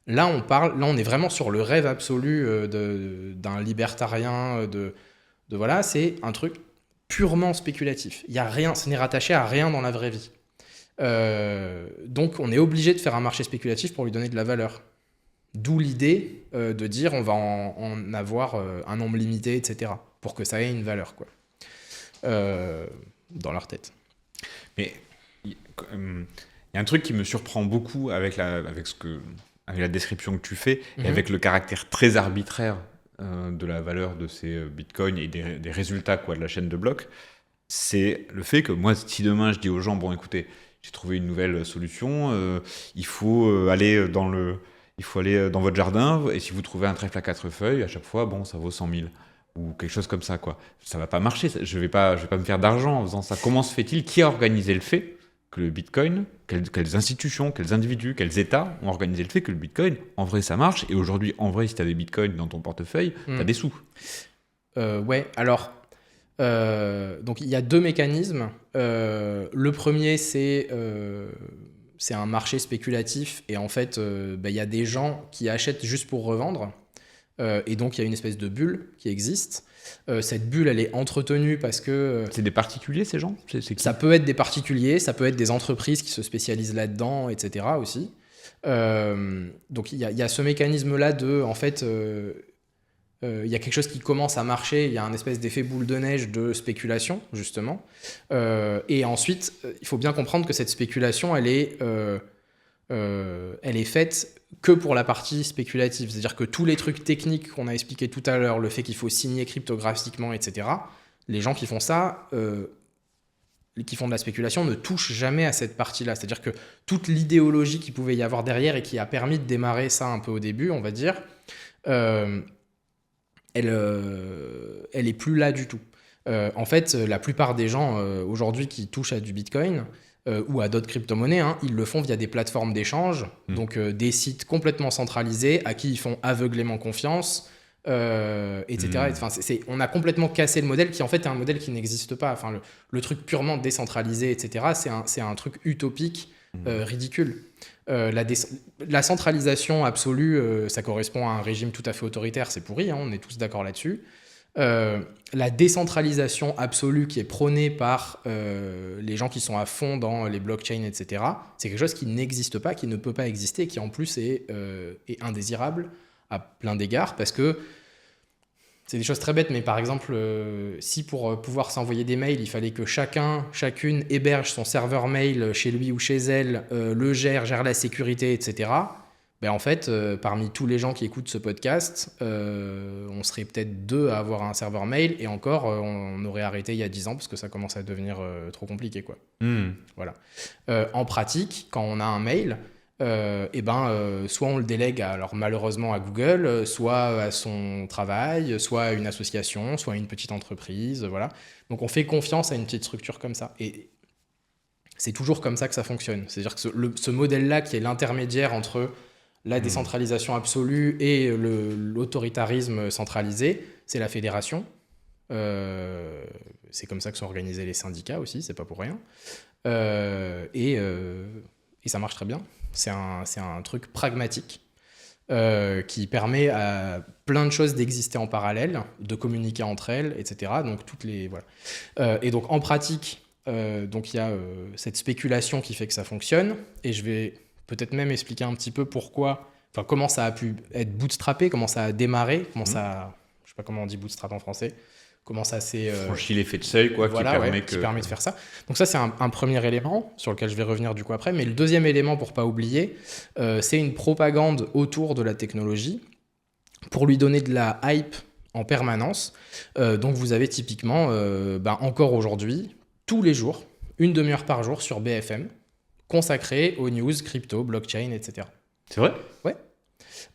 Là, on est vraiment sur le rêve absolu d'un libertarien, voilà, c'est un truc purement spéculatif. Il y a rien, ce n'est rattaché à rien dans la vraie vie. Donc on est obligé de faire un marché spéculatif pour lui donner de la valeur. D'où l'idée de dire on va en avoir un nombre limité, etc. pour que ça ait une valeur, quoi. Dans leur tête. Mais il y a un truc qui me surprend beaucoup avec la description que tu fais, et avec le caractère très arbitraire de la valeur de ces bitcoins et des résultats, quoi, de la chaîne de blocs, c'est le fait que moi, si demain je dis aux gens, bon écoutez, j'ai trouvé une nouvelle solution, il faut aller dans votre jardin, et si vous trouvez un trèfle à 4 feuilles, à chaque fois, bon, ça vaut 100 000. Ou quelque chose comme ça, quoi. Ça va pas marcher, je vais pas me faire d'argent en faisant ça. Comment se fait-il? Qui a organisé le fait que le Bitcoin, quelles institutions, quels individus, quels États ont organisé le fait que le Bitcoin, en vrai, ça marche? Et aujourd'hui, en vrai, si tu as des Bitcoins dans ton portefeuille, tu as des sous. Ouais, alors, donc il y a 2 mécanismes. Le premier, c'est un marché spéculatif. Et en fait, y a des gens qui achètent juste pour revendre. Et donc, il y a une espèce de bulle qui existe. Cette bulle, elle est entretenue parce que... c'est des particuliers, ces gens? C'est qui? Ça peut être des particuliers, ça peut être des entreprises qui se spécialisent là-dedans, etc. aussi. Donc, il y a ce mécanisme-là de... En fait, y a quelque chose qui commence à marcher, il y a un espèce d'effet boule de neige de spéculation, justement. Et ensuite, il faut bien comprendre que cette spéculation, elle est faite que pour la partie spéculative. C'est-à-dire que tous les trucs techniques qu'on a expliqués tout à l'heure, le fait qu'il faut signer cryptographiquement, etc., les gens qui font ça, qui font de la spéculation, ne touchent jamais à cette partie-là. C'est-à-dire que toute l'idéologie qu'il pouvait y avoir derrière et qui a permis de démarrer ça un peu au début, on va dire, elle est plus là du tout. En fait, la plupart des gens aujourd'hui qui touchent à du Bitcoin ou à d'autres crypto-monnaies, ils le font via des plateformes d'échange, donc des sites complètement centralisés à qui ils font aveuglément confiance, etc. Enfin, on a complètement cassé le modèle qui en fait est un modèle qui n'existe pas. Enfin, le truc purement décentralisé, etc., c'est un truc utopique, ridicule. La centralisation absolue, ça correspond à un régime tout à fait autoritaire, c'est pourri, on est tous d'accord là-dessus. La décentralisation absolue qui est prônée par les gens qui sont à fond dans les blockchains, etc., c'est quelque chose qui n'existe pas, qui ne peut pas exister, qui en plus est indésirable à plein d'égards, parce que c'est des choses très bêtes, mais par exemple, si pour pouvoir s'envoyer des mails, il fallait que chacune héberge son serveur mail chez lui ou chez elle, le gère la sécurité, etc., ben en fait, parmi tous les gens qui écoutent ce podcast, on serait peut-être 2 à avoir un serveur mail, et encore, on aurait arrêté il y a 10 ans parce que ça commence à devenir trop compliqué, quoi. Voilà. En pratique, quand on a un mail, soit on le délègue alors malheureusement à Google, soit à son travail, soit à une association, soit à une petite entreprise, voilà. Donc on fait confiance à une petite structure comme ça. Et c'est toujours comme ça que ça fonctionne. C'est-à-dire que ce modèle-là qui est l'intermédiaire entre la décentralisation absolue et l'autoritarisme centralisé, c'est la fédération. C'est comme ça que sont organisés les syndicats aussi, c'est pas pour rien. Et ça marche très bien. C'est un truc pragmatique qui permet à plein de choses d'exister en parallèle, de communiquer entre elles, etc. Donc voilà. Et donc en pratique, donc il y a cette spéculation qui fait que ça fonctionne. Et je vais peut-être même expliquer un petit peu comment ça a pu être bootstrappé, comment ça a démarré, je sais pas comment on dit bootstrap en français. Comment ça s'est... franchi l'effet de seuil, quoi, voilà, qui permet de faire ça. Donc ça, c'est un premier élément sur lequel je vais revenir du coup après. Mais le deuxième élément, pour pas oublier, c'est une propagande autour de la technologie pour lui donner de la hype en permanence. Donc vous avez typiquement, encore aujourd'hui, tous les jours, 1 demi-heure par jour sur BFM, consacrée aux news, crypto, blockchain, etc. C'est vrai ? Ouais.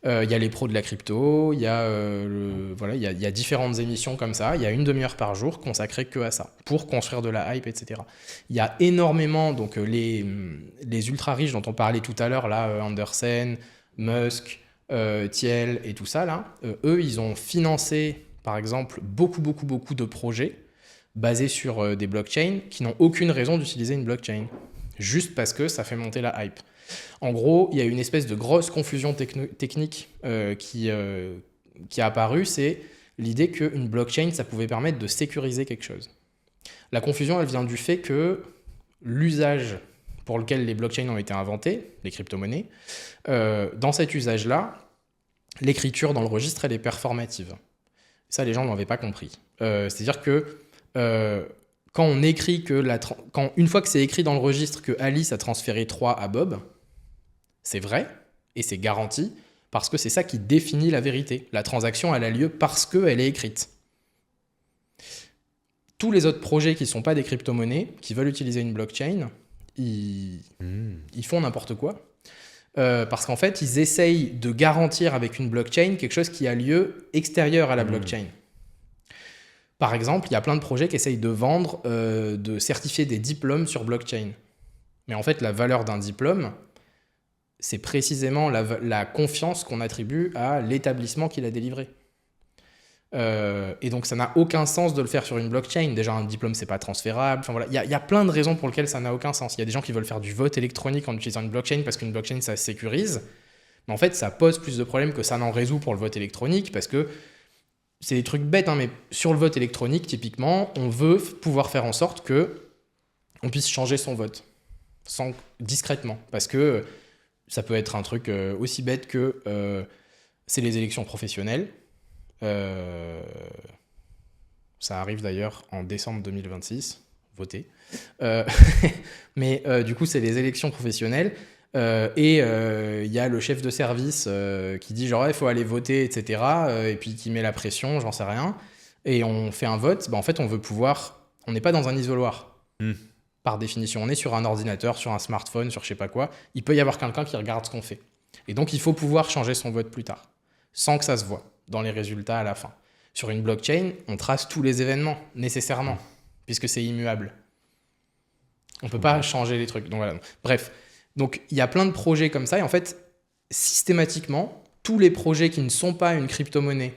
Il y a les pros de la crypto, il y a différentes émissions comme ça. Il y a 1 demi-heure par jour consacrée que à ça, pour construire de la hype, etc. Il y a énormément, donc les ultra riches dont on parlait tout à l'heure, là, Andersen, Musk, Thiel et tout ça, là, eux, ils ont financé, par exemple, beaucoup de projets basés sur des blockchains qui n'ont aucune raison d'utiliser une blockchain, juste parce que ça fait monter la hype. En gros, il y a une espèce de grosse confusion technique qui a apparu, c'est l'idée qu'une blockchain, ça pouvait permettre de sécuriser quelque chose. La confusion, elle vient du fait que l'usage pour lequel les blockchains ont été inventées, les crypto-monnaies, dans cet usage-là, l'écriture dans le registre, elle est performative. Ça, les gens n'en avaient pas compris. C'est-à-dire que quand on écrit une fois que c'est écrit dans le registre que Alice a transféré 3 à Bob, c'est vrai et c'est garanti parce que c'est ça qui définit la vérité. La transaction, elle a lieu parce qu'elle est écrite. Tous les autres projets qui ne sont pas des crypto-monnaies, qui veulent utiliser une blockchain, ils font n'importe quoi. Parce qu'en fait, ils essayent de garantir avec une blockchain quelque chose qui a lieu extérieur à la blockchain. Par exemple, il y a plein de projets qui essayent de vendre, de certifier des diplômes sur blockchain. Mais en fait, la valeur d'un diplôme, c'est précisément la confiance qu'on attribue à l'établissement qui l'a délivré. Et donc, ça n'a aucun sens de le faire sur une blockchain. Déjà, un diplôme, c'est pas transférable. Enfin, voilà. Il y a plein de raisons pour lesquelles ça n'a aucun sens. Il y a des gens qui veulent faire du vote électronique en utilisant une blockchain parce qu'une blockchain, ça sécurise. Mais en fait, ça pose plus de problèmes que ça n'en résout pour le vote électronique parce que c'est des trucs bêtes, mais sur le vote électronique, typiquement, on veut pouvoir faire en sorte qu'on puisse changer son vote discrètement. Parce que ça peut être un truc aussi bête que c'est les élections professionnelles. Ça arrive d'ailleurs en décembre 2026. Votez. Mais du coup, c'est les élections professionnelles. Et il y a le chef de service qui dit genre il faut aller voter, etc. Et puis qui met la pression, j'en sais rien. Et on fait un vote. En fait, on veut pouvoir. On n'est pas dans un isoloir. Par définition, on est sur un ordinateur, sur un smartphone, sur je sais pas quoi. Il peut y avoir quelqu'un qui regarde ce qu'on fait. Et donc, il faut pouvoir changer son vote plus tard, sans que ça se voit dans les résultats à la fin. Sur une blockchain, on trace tous les événements, nécessairement, puisque c'est immuable. On peut pas changer les trucs. Donc, voilà. Bref, donc il y a plein de projets comme ça. Et en fait, systématiquement, tous les projets qui ne sont pas une crypto-monnaie,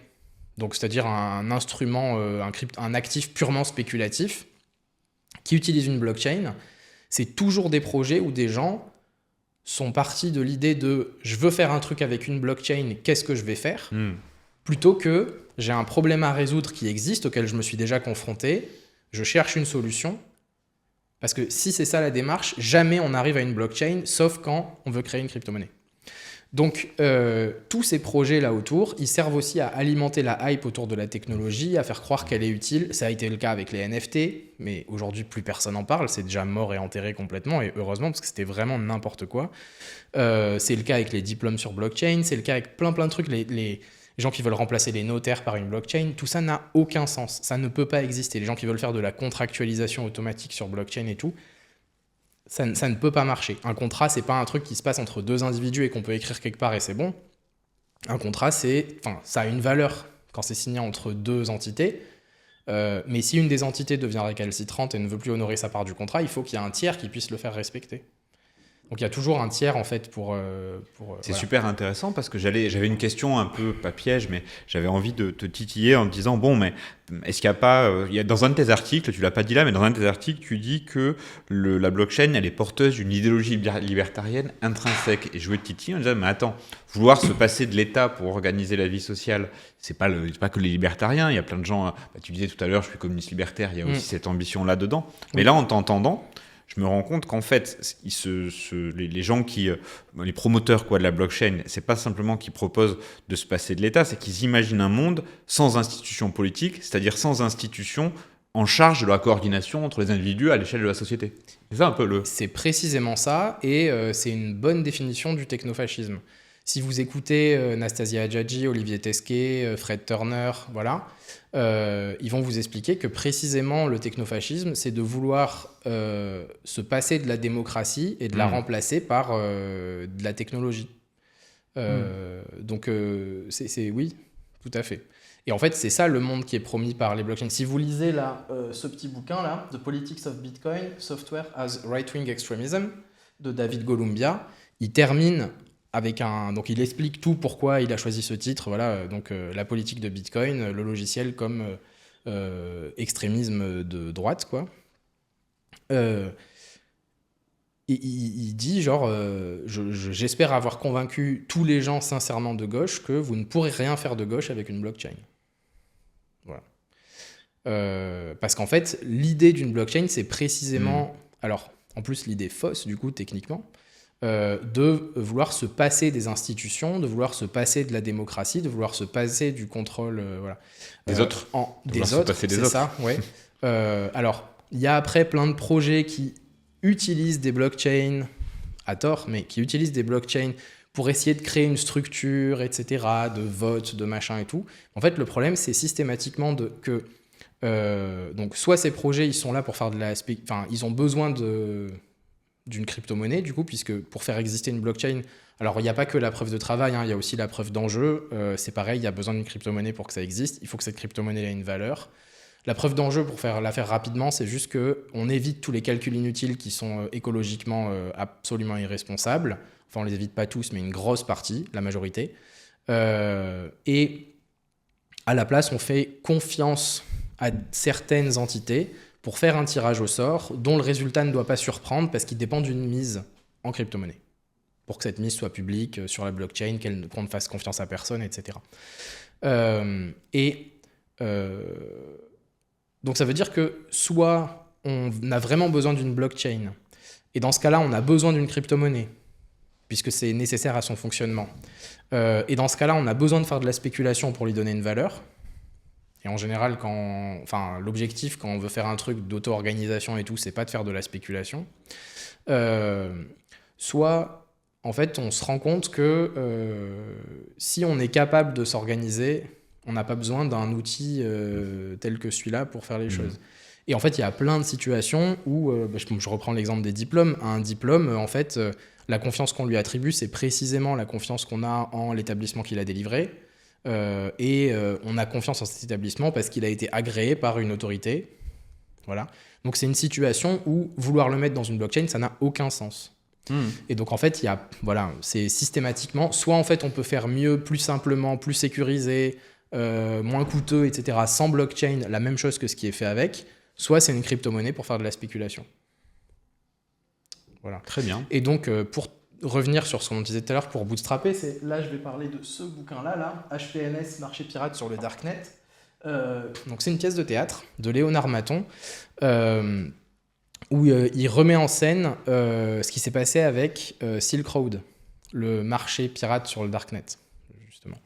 donc c'est-à-dire un instrument, un actif purement spéculatif, qui utilisent une blockchain, c'est toujours des projets où des gens sont partis de l'idée de « je veux faire un truc avec une blockchain, qu'est-ce que je vais faire ?» plutôt que « j'ai un problème à résoudre qui existe, auquel je me suis déjà confronté, je cherche une solution ». Parce que si c'est ça la démarche, jamais on arrive à une blockchain, sauf quand on veut créer une crypto-monnaie. Donc, tous ces projets là autour, ils servent aussi à alimenter la hype autour de la technologie, à faire croire qu'elle est utile. Ça a été le cas avec les NFT, mais aujourd'hui, plus personne n'en parle. C'est déjà mort et enterré complètement, et heureusement, parce que c'était vraiment n'importe quoi. C'est le cas avec les diplômes sur blockchain, c'est le cas avec plein de trucs. Les gens qui veulent remplacer les notaires par une blockchain, tout ça n'a aucun sens. Ça ne peut pas exister. Les gens qui veulent faire de la contractualisation automatique sur blockchain et tout, ça ne peut pas marcher. Un contrat, c'est pas un truc qui se passe entre deux individus et qu'on peut écrire quelque part et c'est bon. Un contrat, ça a une valeur quand c'est signé entre deux entités. Mais si une des entités devient récalcitrante et ne veut plus honorer sa part du contrat, il faut qu'il y ait un tiers qui puisse le faire respecter. Donc il y a toujours un tiers en fait pour c'est super intéressant parce que j'avais une question un peu, pas piège, mais j'avais envie de te titiller en te disant bon, mais est-ce qu'il n'y a pas, dans un de tes articles, tu l'as pas dit là, mais dans un de tes articles, tu dis que la blockchain, elle est porteuse d'une idéologie libertarienne intrinsèque. Et je voulais te titiller en disant mais attends, vouloir se passer de l'État pour organiser la vie sociale, c'est pas que les libertariens. Il y a plein de gens. Tu disais tout à l'heure, je suis communiste libertaire. Il y a aussi cette ambition là dedans. Mais là, en t'entendant, je me rends compte qu'en fait, les gens les promoteurs de la blockchain, c'est pas simplement qu'ils proposent de se passer de l'État, c'est qu'ils imaginent un monde sans institution politique, c'est-à-dire sans institution en charge de la coordination entre les individus à l'échelle de la société. C'est ça un peu C'est précisément ça, et c'est une bonne définition du technofascisme. Si vous écoutez Nastasia Hadjadji, Olivier Tesquet, Fred Turner, voilà, ils vont vous expliquer que précisément le technofascisme, c'est de vouloir se passer de la démocratie et de la remplacer par de la technologie. Donc, oui, tout à fait. Et en fait, c'est ça le monde qui est promis par les blockchains. Si vous lisez là, ce petit bouquin-là, The Politics of Bitcoin, Software as Right-Wing Extremism, de David Golumbia, il termine avec donc il explique tout pourquoi il a choisi ce titre, voilà, donc la politique de Bitcoin, le logiciel comme extrémisme de droite, quoi. Il dit genre, j'espère avoir convaincu tous les gens sincèrement de gauche que vous ne pourrez rien faire de gauche avec une blockchain. Voilà. Parce qu'en fait, l'idée d'une blockchain, c'est précisément, alors en plus l'idée fausse du coup techniquement, de vouloir se passer des institutions, de vouloir se passer de la démocratie, de vouloir se passer du contrôle des autres. Des autres, c'est ça, ouais. Alors, il y a après plein de projets qui utilisent des blockchains, à tort, mais qui utilisent des blockchains pour essayer de créer une structure, etc., de vote, de machin et tout. En fait, le problème, c'est systématiquement que donc soit ces projets, ils sont là pour faire ils ont besoin d'une crypto-monnaie, du coup, puisque pour faire exister une blockchain, alors il n'y a pas que la preuve de travail, il y a aussi la preuve d'enjeu. C'est pareil, il y a besoin d'une crypto-monnaie pour que ça existe. Il faut que cette crypto-monnaie ait une valeur. La preuve d'enjeu, pour la faire rapidement, c'est juste qu'on évite tous les calculs inutiles qui sont écologiquement absolument irresponsables. Enfin, on les évite pas tous, mais une grosse partie, la majorité. Et à la place, on fait confiance à certaines entités pour faire un tirage au sort dont le résultat ne doit pas surprendre parce qu'il dépend d'une mise en crypto-monnaie. Pour que cette mise soit publique sur la blockchain, qu'on ne fasse confiance à personne, etc. Donc ça veut dire que soit on a vraiment besoin d'une blockchain, et dans ce cas-là, on a besoin d'une crypto-monnaie puisque c'est nécessaire à son fonctionnement. Et dans ce cas-là, on a besoin de faire de la spéculation pour lui donner une valeur. Et en général, l'objectif, quand on veut faire un truc d'auto-organisation et tout, c'est pas de faire de la spéculation. Soit, en fait, on se rend compte que si on est capable de s'organiser, on n'a pas besoin d'un outil tel que celui-là pour faire les choses. Et en fait, il y a plein de situations où, je reprends l'exemple des diplômes. Un diplôme, en fait, la confiance qu'on lui attribue, c'est précisément la confiance qu'on a en l'établissement qui l'a délivré. On a confiance en cet établissement parce qu'il a été agréé par une autorité. Voilà. Donc c'est une situation où vouloir le mettre dans une blockchain, ça n'a aucun sens. Et donc en fait, c'est systématiquement, soit en fait on peut faire mieux, plus simplement, plus sécurisé, moins coûteux, etc., sans blockchain, la même chose que ce qui est fait avec, soit c'est une crypto-monnaie pour faire de la spéculation. Voilà. Très bien. Et donc pour revenir sur ce qu'on disait tout à l'heure pour bootstrapper, là je vais parler de ce bouquin-là, HPNS, Marché pirate sur le Darknet. Donc c'est une pièce de théâtre de Léonard Maton où il remet en scène ce qui s'est passé avec Silk Road, le marché pirate sur le Darknet, justement.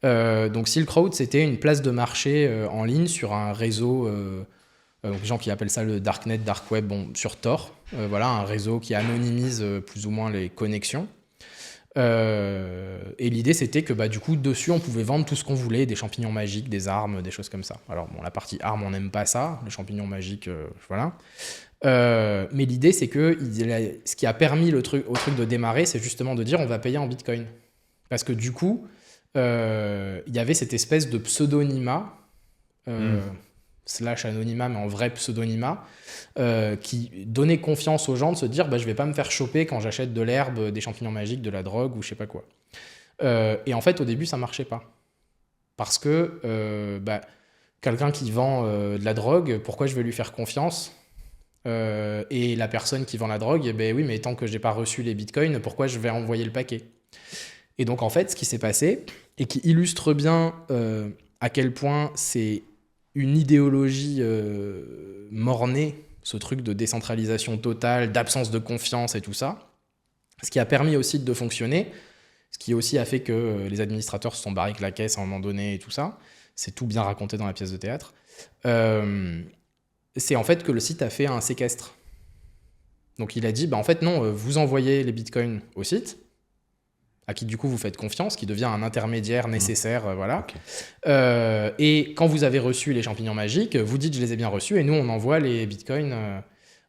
Donc Silk Road, c'était une place de marché en ligne sur un réseau, donc les gens qui appellent ça le Darknet, Dark Web, sur Tor. Voilà, un réseau qui anonymise plus ou moins les connexions. Et l'idée, c'était que du coup, dessus, on pouvait vendre tout ce qu'on voulait, des champignons magiques, des armes, des choses comme ça. Alors, la partie armes, on n'aime pas ça, les champignons magiques, voilà. Mais l'idée, c'est que ce qui a permis au truc de démarrer, c'est justement de dire on va payer en Bitcoin. Parce que du coup, il y avait cette espèce de pseudonymat, / anonymat, mais en vrai pseudonymat, qui donnait confiance aux gens de se dire je vais pas me faire choper quand j'achète de l'herbe, des champignons magiques, de la drogue ou je sais pas quoi. Et en fait, au début, ça marchait pas. Parce que quelqu'un qui vend de la drogue, pourquoi je vais lui faire confiance ? Et la personne qui vend la drogue, oui, mais tant que j'ai pas reçu les bitcoins, pourquoi je vais envoyer le paquet ? Et donc, en fait, ce qui s'est passé, et qui illustre bien à quel point c'est une idéologie mornée, ce truc de décentralisation totale, d'absence de confiance et tout ça, ce qui a permis aussi de fonctionner, ce qui aussi a fait que les administrateurs se sont barrés que la caisse à un moment donné et tout ça, c'est tout bien raconté dans la pièce de théâtre, c'est en fait que le site a fait un séquestre. Donc il a dit, en fait non, vous envoyez les bitcoins au site, à qui du coup vous faites confiance, qui devient un intermédiaire nécessaire, voilà. Okay. Et quand vous avez reçu les champignons magiques, vous dites je les ai bien reçus, et nous on envoie les bitcoins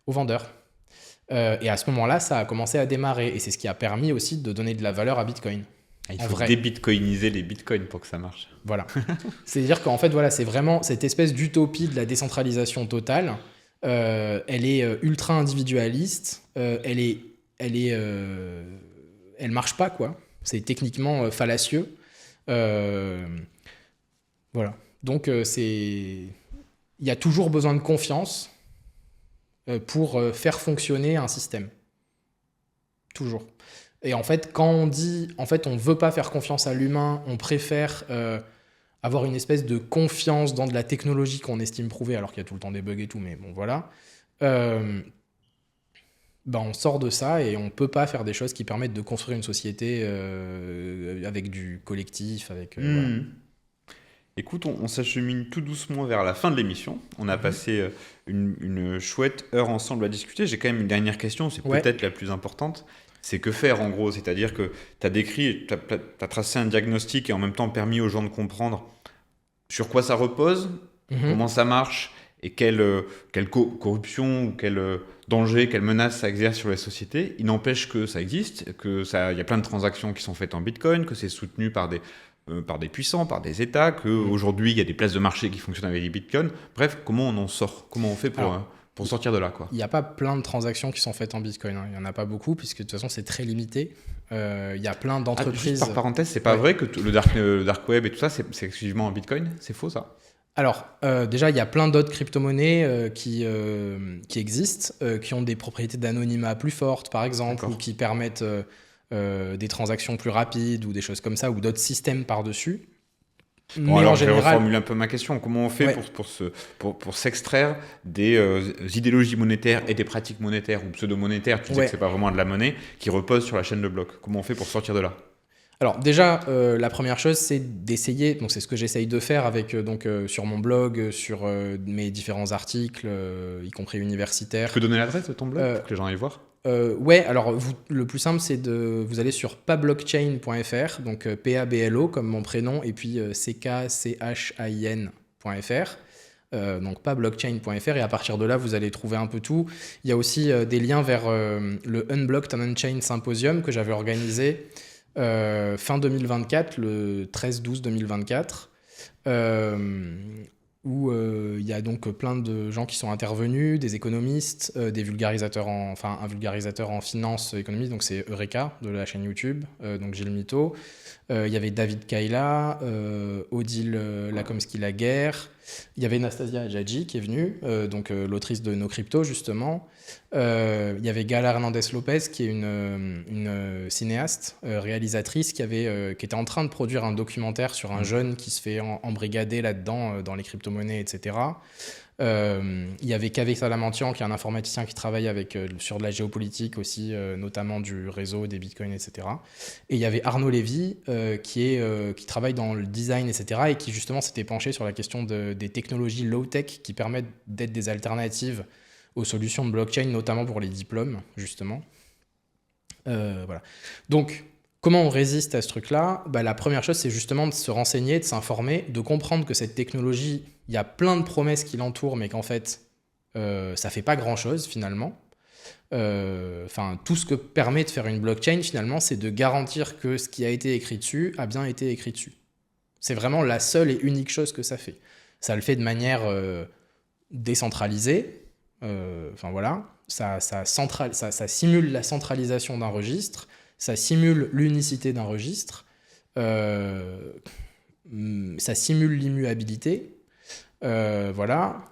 aux vendeurs. Et à ce moment-là, ça a commencé à démarrer, et c'est ce qui a permis aussi de donner de la valeur à Bitcoin. Il faut débitcoiniser les bitcoins pour que ça marche. Voilà. C'est-à-dire qu'en fait, voilà, c'est vraiment cette espèce d'utopie de la décentralisation totale. Elle est ultra individualiste. Elle marche pas, quoi. C'est techniquement fallacieux. Voilà. Donc, il y a toujours besoin de confiance pour faire fonctionner un système. Toujours. Et en fait, quand on dit, on veut pas faire confiance à l'humain, on préfère avoir une espèce de confiance dans de la technologie qu'on estime prouvée, alors qu'il y a tout le temps des bugs et tout, mais bon, voilà. On sort de ça et on peut pas faire des choses qui permettent de construire une société avec du collectif, avec... Voilà. Écoute, on s'achemine tout doucement vers la fin de l'émission. On a passé une chouette heure ensemble à discuter. J'ai quand même une dernière question, c'est peut-être la plus importante. C'est que faire en gros, c'est-à-dire que tu as décrit, tu as tracé un diagnostic et en même temps permis aux gens de comprendre sur quoi ça repose, comment ça marche et quelle corruption ou quel danger, quelle menace ça exerce sur les sociétés. Il n'empêche que ça existe, il y a plein de transactions qui sont faites en Bitcoin, que c'est soutenu par des puissants, par des États, qu'aujourd'hui il y a des places de marché qui fonctionnent avec les Bitcoins. Bref, comment on en sort ? Comment on fait pour sortir de là, quoi. Il n'y a pas plein de transactions qui sont faites en Bitcoin. Il n'y en a pas beaucoup, puisque de toute façon, c'est très limité. Il y a plein d'entreprises... Juste par parenthèse, c'est pas vrai que le dark web et tout ça, c'est exclusivement en Bitcoin ? C'est faux, ça ? Alors, déjà, il y a plein d'autres crypto-monnaies qui existent, qui ont des propriétés d'anonymat plus fortes, par exemple, ou qui permettent des transactions plus rapides, ou des choses comme ça, ou d'autres systèmes par-dessus. Bon, Mais alors en je vais général, reformuler un peu ma question. Comment on fait ouais, pour s'extraire des idéologies monétaires et des pratiques monétaires ou pseudo-monétaires, tu sais que ouais. c'est pas vraiment de la monnaie, qui reposent sur la chaîne de blocs? Comment on fait pour sortir de là? Alors déjà, la première chose, c'est d'essayer, donc c'est ce que j'essaye de faire avec, sur mon blog, sur mes différents articles, y compris Tu universitaires. peux donner l'adresse de ton blog Euh, pour que les gens aillent voir? ouais, alors le plus simple, c'est vous allez sur pablockchain.fr, donc PABLO comme mon prénom, et puis CKCHIN.fr. Donc pablockchain.fr, et à partir de là, vous allez trouver un peu tout. Il y a aussi des liens vers le Unblocked and Unchained Symposium que j'avais organisé fin 2024, le 13-12 2024, où il y a donc plein de gens qui sont intervenus, des économistes, des vulgarisateurs, enfin un vulgarisateur en finance économiste, donc c'est Eureka de la chaîne YouTube, donc Gilles Mito. Il y avait David Kaila, Odile Lakomski-Laguerre. Il y avait Nastasia Adjadji qui est venue, donc l'autrice de No Crypto justement. Il y avait Gala Hernandez-Lopez qui est une cinéaste, réalisatrice qui était en train de produire un documentaire sur un jeune qui se fait embrigader là-dedans dans les crypto-monnaies, etc. Il y avait Kaveh Salamantian qui est un informaticien qui travaille sur de la géopolitique aussi, notamment du réseau, des bitcoins, etc. Et il y avait Arnaud Lévy qui travaille dans le design, etc. et qui justement s'était penché sur la question des technologies low-tech qui permettent d'être des alternatives aux solutions de blockchain, notamment pour les diplômes, justement. Voilà. Donc, comment on résiste à ce truc-là? La première chose, c'est justement de se renseigner, de s'informer, de comprendre que cette technologie, il y a plein de promesses qui l'entourent, mais qu'en fait, ça fait pas grand-chose finalement. Tout ce que permet de faire une blockchain, finalement, c'est de garantir que ce qui a été écrit dessus a bien été écrit dessus. C'est vraiment la seule et unique chose que ça fait. Ça le fait de manière décentralisée. Voilà, ça simule la centralisation d'un registre, ça simule l'unicité d'un registre, ça simule l'immuabilité, voilà,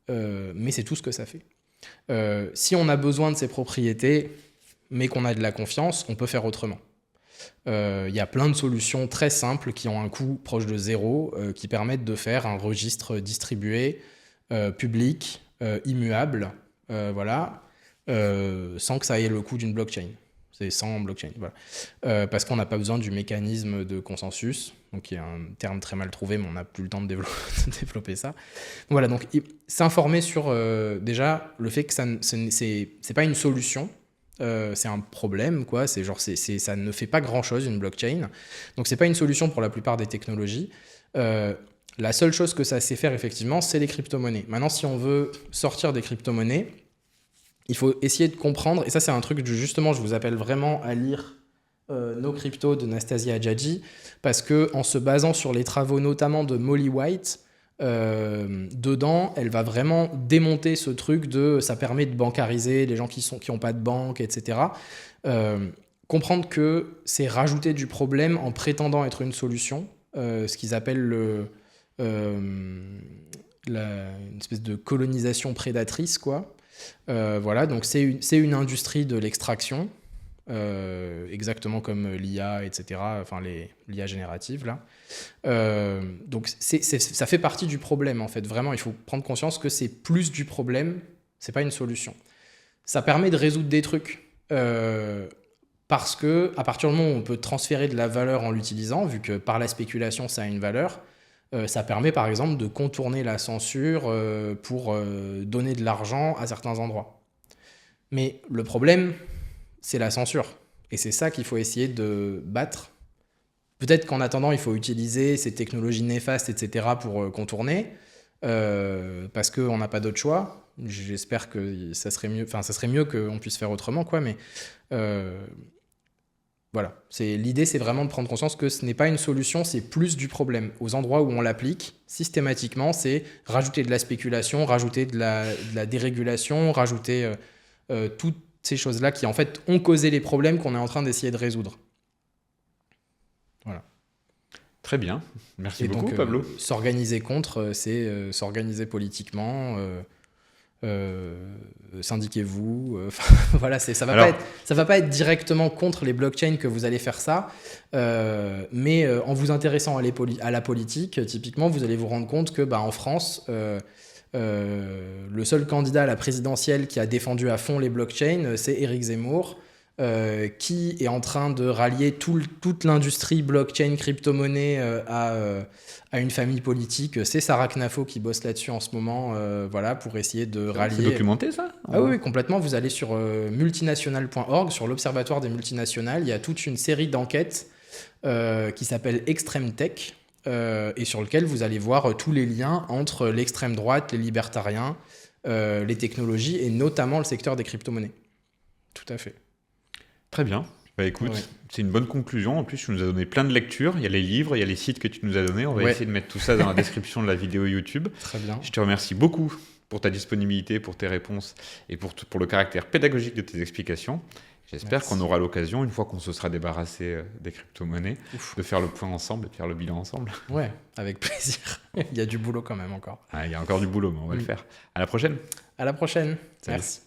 mais c'est tout ce que ça fait. Si on a besoin de ces propriétés, mais qu'on a de la confiance, on peut faire autrement. Il y a plein de solutions très simples qui ont un coût proche de zéro, qui permettent de faire un registre distribué, public, immuable, voilà, sans que ça ait le coût d'une blockchain. C'est sans blockchain, voilà. Parce qu'on n'a pas besoin du mécanisme de consensus, donc qui est un terme très mal trouvé, mais on n'a plus le temps de développer ça. Voilà, donc s'informer sur déjà le fait que c'est pas une solution, c'est un problème, quoi. C'est genre, ça ne fait pas grand-chose, une blockchain. Donc c'est pas une solution pour la plupart des technologies. La seule chose que ça sait faire, effectivement, c'est les crypto-monnaies. Maintenant, si on veut sortir des crypto-monnaies, il faut essayer de comprendre, et ça c'est un truc, justement, je vous appelle vraiment à lire No Crypto de Nastasia Adjadji, parce qu'en se basant sur les travaux notamment de Molly White, dedans, elle va vraiment démonter ce truc de ça permet de bancariser les gens qui n'ont pas de banque, etc. Comprendre que c'est rajouter du problème en prétendant être une solution, ce qu'ils appellent une espèce de colonisation prédatrice, quoi. Voilà, donc c'est une industrie de l'extraction, exactement comme l'IA, etc. Enfin, l'IA générative, là. Donc ça fait partie du problème, en fait. Vraiment, il faut prendre conscience que c'est plus du problème, c'est pas une solution. Ça permet de résoudre des trucs. Parce que à partir du moment où on peut transférer de la valeur en l'utilisant, vu que par la spéculation, ça a une valeur, ça permet par exemple de contourner la censure pour donner de l'argent à certains endroits. Mais le problème, c'est la censure. Et c'est ça qu'il faut essayer de battre. Peut-être qu'en attendant, il faut utiliser ces technologies néfastes, etc. pour contourner, parce qu'on n'a pas d'autre choix. J'espère que ça serait mieux, enfin ça serait mieux qu'on puisse faire autrement, quoi, mais voilà. L'idée, c'est vraiment de prendre conscience que ce n'est pas une solution, c'est plus du problème. Aux endroits où on l'applique, systématiquement, c'est rajouter de la spéculation, rajouter de la dérégulation, rajouter toutes ces choses-là qui, en fait, ont causé les problèmes qu'on est en train d'essayer de résoudre. Voilà. Très bien. Merci Et beaucoup, donc, Pablo. s'organiser contre, c'est s'organiser politiquement, syndiquez-vous. Voilà, ça va pas être directement contre les blockchains que vous allez faire ça, mais en vous intéressant à la politique, typiquement, vous allez vous rendre compte que en France, le seul candidat à la présidentielle qui a défendu à fond les blockchains, c'est Éric Zemmour, qui est en train de rallier toute l'industrie blockchain, crypto-monnaie à une famille politique. C'est Sarah Knafo qui bosse là-dessus en ce moment, voilà, pour essayer de rallier... C'est documenté, ça ? Ah oui, complètement. Vous allez sur multinational.org, sur l'Observatoire des multinationales. Il y a toute une série d'enquêtes qui s'appelle Extreme Tech, et sur lequel vous allez voir tous les liens entre l'extrême droite, les libertariens, les technologies, et notamment le secteur des crypto-monnaies. Tout à fait. Très bien. Bah écoute, c'est une bonne conclusion. En plus, tu nous as donné plein de lectures. Il y a les livres, il y a les sites que tu nous as donnés. On va essayer de mettre tout ça dans la description de la vidéo YouTube. Très bien. Je te remercie beaucoup pour ta disponibilité, pour tes réponses et pour le caractère pédagogique de tes explications. J'espère qu'on aura l'occasion, une fois qu'on se sera débarrassé des crypto-monnaies, de faire le point ensemble et de faire le bilan ensemble. Ouais, avec plaisir. Il y a du boulot quand même encore. Il y a encore du boulot, mais on va le faire. À la prochaine. À la prochaine. Salut. Merci.